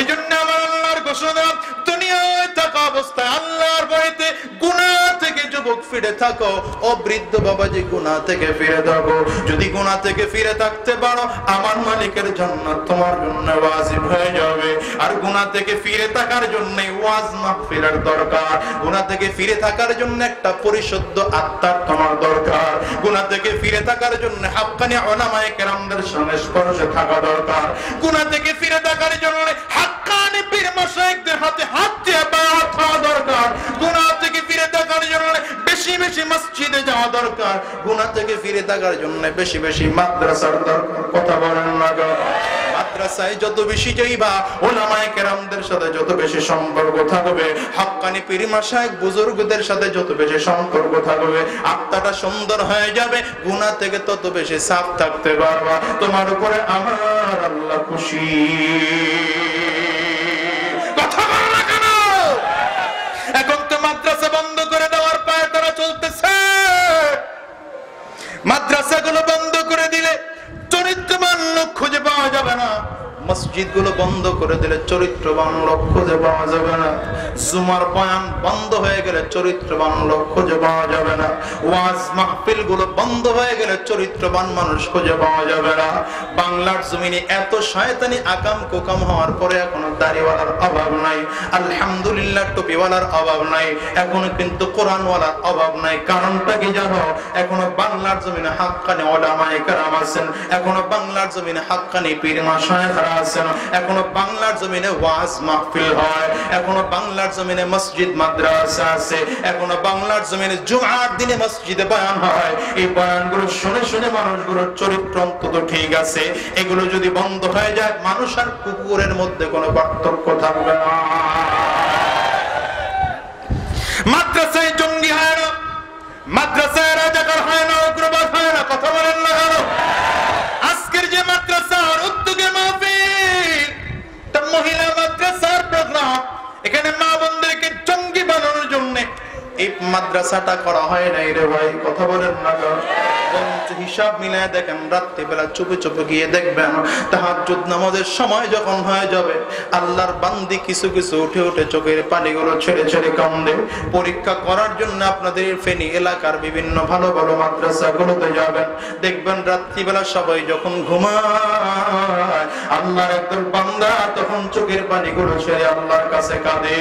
এজন্য আমার আল্লাহর ঘোষণা, দুনিয়ায় থাকা অবস্থায় আল্লাহর ভয়তে গুনাহ থেকে যুবক ফিরে থাকো, ও বৃদ্ধ বাবাজি গুনাহ থেকে ফিরে থাকো। যদি গুনাহ থেকে ফিরে থাকতে পারো, আমার মালিকের জান্নাত তোমার জন্য ওয়াজিব হয়ে যাবে। আর গুনাহ থেকে ফিরে থাকার জন্য ওয়াজ মাগফিরার দরকার। গুনাহ থেকে ফিরে থাকার জন্য একটা পরিশুদ্ধ আত্মার তোমার দরকার। গুনাহ থেকে ফিরে থাকার জন্য হাক্কানি উলামায়ে কেরামদের সংস্পর্শে থাকা দরকার। গুনাহ থেকে ফিরে থাকার জন্য হাক্কানি পীর মাশায়েখদের হাতে হাত দিয়ে বায়াত হওয়া দরকার। গুনাহ থেকে ফিরে থাকার জন্য বেশি বেশি মসজিদে যাওয়া দরকার। গুনাহ থেকে ফিরে থাকার জন্য বেশি বেশি মাদ্রাসার দরকার। কথা বলেন না গো? মাদ্রাসায় যত বেশি যাইবা, উলামায়ে কেরামদের সাথে যত বেশি সম্পর্ক থাকবে, হাক্কানি পীর মাশায়েখ বুজুর্গদের সাথে যত বেশি সম্পর্ক থাকবে, আত্মাটা সুন্দর হয়ে যাবে। গুনাহ থেকে তত বেশি সাফ থাকতে পারবা। তোমার উপরে আমার আল্লাহ খুশি। কথা বল না কেন? এখন তো মাদ্রাসা বন্ধ করে দেওয়ার পায় তারা চলতেছে। মাদ্রাসাগুলো বন্ধ করে দিলে চরিত্র মসজিদগুলো বন্ধ করে দিলে চরিত্রবান লোক খুঁজে পাওয়া যাবে না। জুমার বয়ান বন্ধ হয়ে গেলে চরিত্রবান লোক খুঁজে পাওয়া যাবে না। ওয়াজ মাহফিল গুলো বন্ধ হয়ে গেলে চরিত্রবান মানুষ খুঁজে পাওয়া যাবে না। বাংলার জমিনে এত শয়তানি আকাম কুকাম হওয়ার পরে এখনো দাড়িওয়ালার অভাব নাই, আলহামদুলিল্লাহ টুপিওয়ালার অভাব নাই, এখনো কিন্তু কোরআনওয়ালার অভাব নাই। কারণটা কি জানো? এখনো বাংলার জমিনে হাক্কানি উলামায়ে কেরাম আছেন, এখনো বাংলার জমিনে হাক্কানি পীর মাশায়েখরা আছেন, এখনো বাংলার জমিনে ওয়াজ মাহফিল হয়, এখনো বাংলার জমিনে মসজিদ মাদ্রাসা আছে, এখনো বাংলার জমিনে জুমার দিনে মসজিদে বয়ান হয়। এই বয়ানগুলো শুনে শুনে মানুষগুলোর চরিত্র অন্তত ঠিক আছে। এগুলো যদি বন্ধ হয়ে যায়, মানুষ আর কুকুরের মধ্যে কোনো পার্থক্য থাকবে না। মাদ্রাসায় জঙ্গি হয় না, মাদ্রাসায় রাজাকার হয় না, উগ্রবাদ হয় না। কথা বলেন না কেন? আজকের যে মাদ্রাসার উদ্যোগে মাহফিল, তা মহিলা মাদ্রাসার প্রোগ্রাম, এখানে মা বোনদেরকে জঙ্গি বানানোর জন্য এই মাদ্রাসাটা করা হয় নাই রে ভাই। কথা বলেন না কেন? হিসাব মিলায় দেখেন, রাত্রিবেলা চুপে চুপে গিয়ে দেখবেন তাহাজ্জুদ নামাজের সময় যখন হয়ে যাবে, আল্লাহর বান্দি কিছু কিছু উঠে উঠে চোখের পানিগুলো ছেড়ে ছেড়ে কান্দে। পরীক্ষা করার জন্য আপনাদের ফেনী এলাকার বিভিন্ন ভালো ভালো মাদ্রাসাগুলোতে যাবেন, দেখবেন রাত্রিবেলা সবাই যখন ঘুমায়, আল্লাহর একদল বান্দা তখন চোখের পানিগুলো ছেড়ে আল্লাহর কাছে কাঁদে।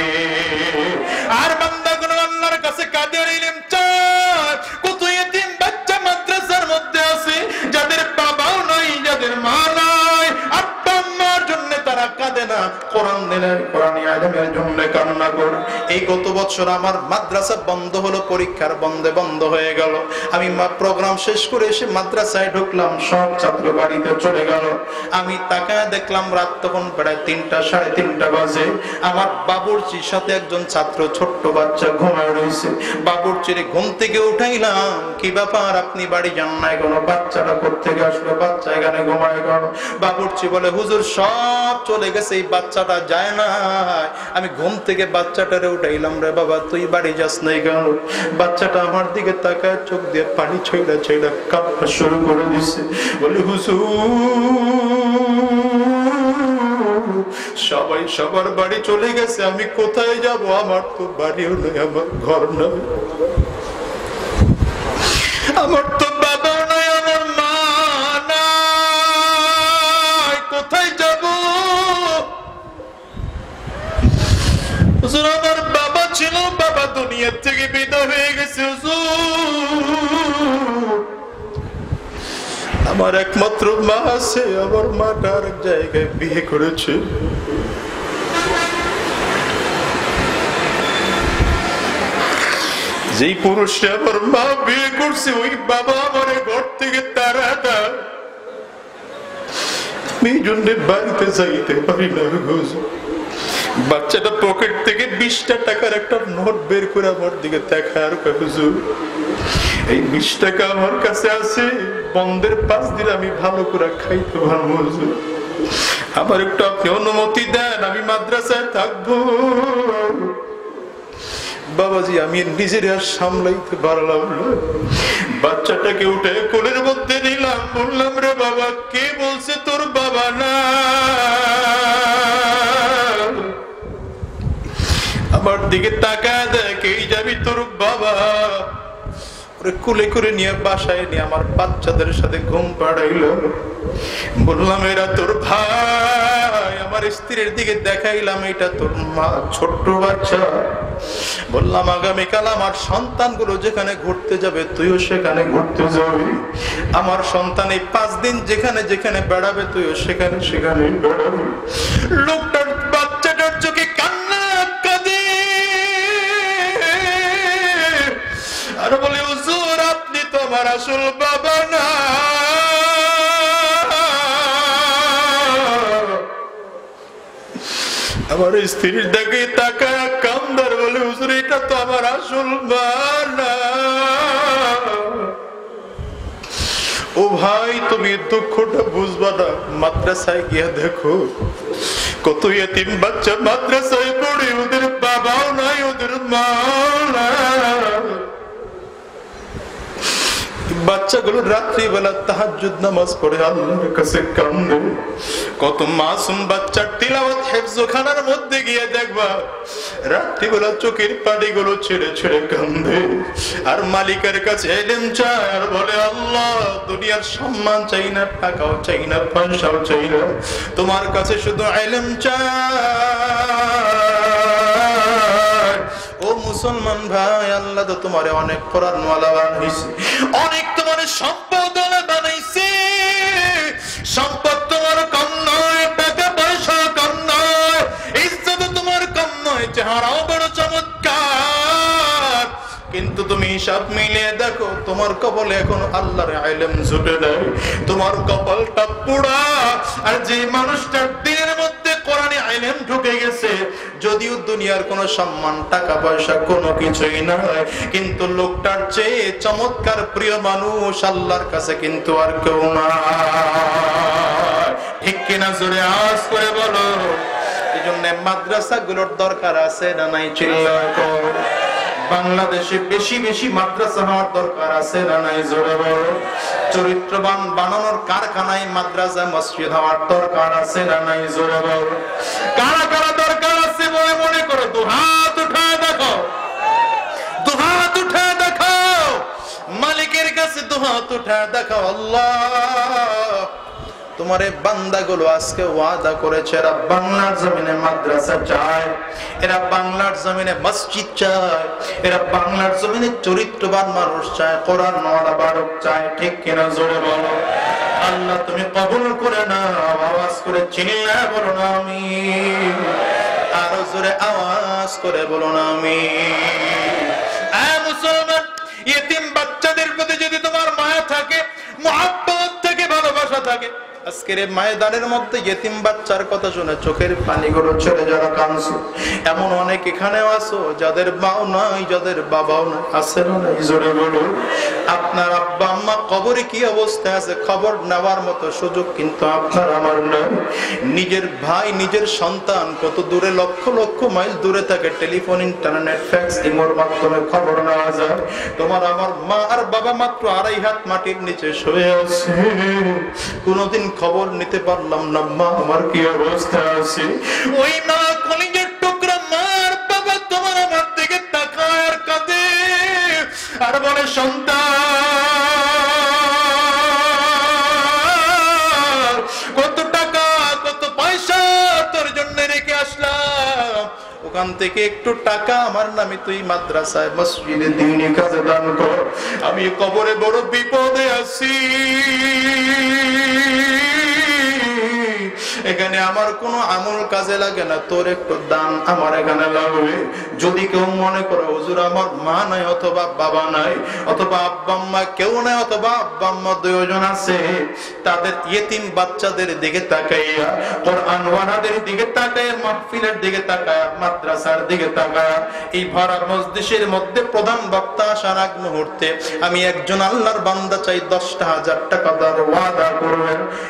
আর বান্দাগুলো আল্লাহর কাছে কাঁদে ইলম চায়। কত ইতিম বাচ্চা মাদ্রাসার মধ্যে আছে, যাদের বাবাও নাই, যাদের মা নাই, আব্বা আম্মার জন্য তারা কাঁদে না, কোরআন দিনের কোরআনি আলেমের জন্য কান্না করে। এই গত বছর আমার মাদ্রাসা বন্ধ হলো, পরীক্ষার বন্ধে বন্ধ হয়ে গেল। আমি প্রোগ্রাম শেষ করে এসে মাদ্রাসায় ঢুকলাম, সব ছাত্র বাড়িতে চলে গেল। আমি তাকায় দেখলাম রাত তখন প্রায় 3টা সাড়ে 3টা বাজে। আমার বাবুর্চির সাথে একজন ছাত্র ছোট্ট বাচ্চা ঘুমায় রয়েছে। বাবুর্চির ঘুম থেকে উঠাইলাম, কি ব্যাপার আপনি বাড়ি যান নাই কোনো? বাচ্চাটা কোত্থেকে আসলো? বাচ্চা এখানে ঘুমায় গেল। বাবুর্চি বলে, হুজুর সব চলে গেছে, এই বাচ্চাটা যায় না। আমি ঘুম থেকে বাচ্চাটারে উঠাইলাম, রে বাবা তুই বাড়ি যাস নাই কেন? বাচ্চাটা আমার দিকে তাকায় চোখ দিয়ে পানি ছইড়া ছইড়া কাঁদতে শুরু করে দিছে। বলে, হুজুর সবাই সবার বাড়ি চলে গেছে, আমি কোথায় যাব? আমার তো বাড়িও নেই, আমার ঘর নাই, আমার তো বাবা নাই, আমার মা নাই, কোথায় যাব? হুজুর আমার বাবা ছিল, বাবা দুনিয়া থেকে বিদায় হয়ে গেছে। হুজুর আমার একমাত্র মা আছে, আমার মাটা আরেক জায়গায় বিয়ে করেছে। যেই পুরুষে আমার মা বিয়ে করছে, ওই বাবা আমার ঘর থেকে তারা দেয়, এই জন্য বাড়িতে যাইতে পারি না। বাচ্চাটা পকেট থেকে 20টা টাকার একটা নোট বের করে আমার দিকে দেখায় আর কয়, হুজুর এই 20 টাকা আমার কাছে আছে, বন্ধের 5 দিন আমি ভালো করে খাইতে পারবো, হুজুর আমার একটু আপনি অনুমতি দেন, আমি মাদ্রাসায় থাকবো। বাবাজি আমি নিজের আর সামলাইতে পারলাম না, বাচ্চাটাকে উঠে কোলের মধ্যে নিলাম, বললাম, রে বাবা কে বলছে তোর বাবা না? আমার দিকে তাকায় দেখ, এই যাবি তোর বাবা। কুলে করে নিয়ে বাসায় নিয়ে আমার বাচ্চাদের সাথে ঘুম পাড়াইল। বললাম, এরা তোর ভাই। আমার স্ত্রীর দিকে দেখাইলাম, এটা তোর মা, ছোট্ট বাচ্চা। বললাম, আগামীকাল আমার সন্তানগুলো যেখানে ঘুরতে যাবে তুইও সেখানে ঘুরতে যাবি। আমার সন্তান এই 5 দিন যেখানে যেখানে বেড়াবে তুইও সেখানে সেখানে বেড়াবি। লোকটার বাচ্চাটার চোখে কান্না কাঁদে আর বলে, হুজুর আপনি তো আমার আসল বাবা না। আমার স্ত্রীর দিকে তাকায় কান্দার বলে, হুজুর এটা তো আমার আসল মা না। ও ভাই তুমি দুঃখটা বুঝবা না, মাদ্রাসায় গিয়ে দেখো কত ইতিম বাচ্চা মাদ্রাসায় পড়ে, ওদের বাবাও নাই, ওদের মা নাই। বাচ্চাগুলো রাত্রিবেলা তাহাজ্জুদ নামাজ পড়ে আল্লাহর কাছে কান্দে। কত মাসুম বাচ্চার তিলাওয়াত হিফজখানার মধ্যে গিয়ে দেখবা রাত্রিবেলা চোখের পানিগুলো ছেড়ে ছেড়ে কান্দে, আর মালিকের কাছে ইলম চায় আর বলে, আল্লাহ দুনিয়ার সম্মান চাই না, টাকাও চাই না, পয়সাও চাই না, তোমার কাছে শুধু ইলম চাই। ও মুসলমান ভাই, আল্লাহ তো তোমারে অনেক কোরআনওয়ালা বানাইছে, অনেক তোমার সম্পদ বানাইছে। সম্পদ তোমার কম নয়, টাকা পয়সা কম নয়, ইজ্জত তোমার কম নয়, চেহারাও বড় চমৎকার, কিন্তু তুমি সব মিলিয়ে দেখো তোমার কপালে এখন আল্লাহর ইলম জুটে নাই, তোমার কপালটা পোড়া। আর যে মানুষটার দিনের মধ্যে কোরআনে ইলম ঢুকে গেছে, যদিও দুনিয়ার কোনো সম্মান টাকা পয়সা কোনো কিছুই নাই, কিন্তু লোকটার চেয়ে চমৎকার প্রিয় মানুষ আল্লাহর কাছে কিন্তু আর কেউ না। ঠিক কিনা? জোরে আওয়াজ করে বলো। এই জন্য মাদ্রাসাগুলোর দরকার আছে না নাই? চিল্লায় বলো। বাংলাদেশে বেশি বেশি মাদ্রাসা হওয়ার দরকার আছে না নাই? জোরে বলো। চরিত্রবান বানানোর কারখানায় মাদ্রাসা মসজিদ হওয়ার দরকার আছে না নাই? জোরে বলো। কারা কারা দরকার আছে বলে মনে করো? দুহাত উঠায় দেখো, দুহাত উঠায় দেখো, মালিকের কাছে দুহাত উঠায় দেখো। আল্লাহ তোমার এই বান্দাগুলো আজকে ওয়াদা করেছে, এরা বাংলার জমিনে মাদ্রাসা চায়, এরা বাংলার জমিনে মসজিদ চায়, এরা বাংলার জমিনে চরিত্রবান মানুষ চায়, কোরআন ওয়ালা বালক চায়। ঠিক কিনা? জোরে বলো। আল্লাহ তুমি কবুল করে নাও। আওয়াজ করে চিল্লায় বলো না আমিন। আরো জোরে আওয়াজ করে বলো না আমিন। মুসলমান, ইতিম বাচ্চাদের প্রতি যদি তোমার মায়া থাকে, মুহাব্বত থাকে, ভালোবাসা থাকে, আজকের এই ময়দানের মধ্যে ইতিম বাচ্চার কথা শুনে চোখের পানিগুলো ছেড়ে যারা কাঁদছো, এমন অনেক এখানেও আছো যাদের মাও নাই, যাদের বাবাও নাই। আছে না নাই? জোরে বলো। আপনার আব্বা আম্মা কবরে কি অবস্থায় আছে খবর নেওয়ার মতো সুযোগ কিন্তু আপনার আমার নাই। নিজের ভাই, নিজের সন্তান কত দূরে, লক্ষ লক্ষ মাইল দূরে থাকে, টেলিফোন, ইন্টারনেট, ফ্যাক্স, ইমোর মাধ্যমে খবর নেওয়া যায়। তোমার আমার মা আর বাবা মাত্র 2.5 হাত মাটির নিচে শুয়ে আছে, কোনদিন খবর নিতে পারলাম না মা আমার কি অবস্থা আছে। ওই মা কলিজার টুকরা মার বাবা তোমার আমার দিকে তাকায় আর কাঁদে আর বলে, সন্তান কত টাকা কত পয়সা তোর জন্য রেখে আসলাম, ওখান থেকে একটু টাকা আমার নামে তুই মাদ্রাসায় মসজিদে দ্বীনি কাজে দান কর, আমি কবরে বড় বিপদে আছি, এখানে আমার কোনো আমল কাজে লাগে না, তোর একটু দান আমার এখানে লাগবে। যদি কেউ মনে করে হুজুর আমার মা নাই অথবা বাবা নাই অথবা আব্বা আম্মা কেউ নাই অথবা আব্বা আম্মা 2 জন আছে, তাদের ইতিম বাচ্চাদের দিকে তাকাইয়া, কোরআন ওয়ালাদের দিকে তাকাইয়া, মাহফিলের দিকে তাকাইয়া, মাদ্রাসার দিকে তাকাইয়া, এই ভরা মজলিসের মধ্যে প্রধান বক্তা আসার আগ মুহূর্তে আমি একজন আল্লাহর বান্দা চাই 10,000 টাকা দেওয়ার ওয়াদা করবেন।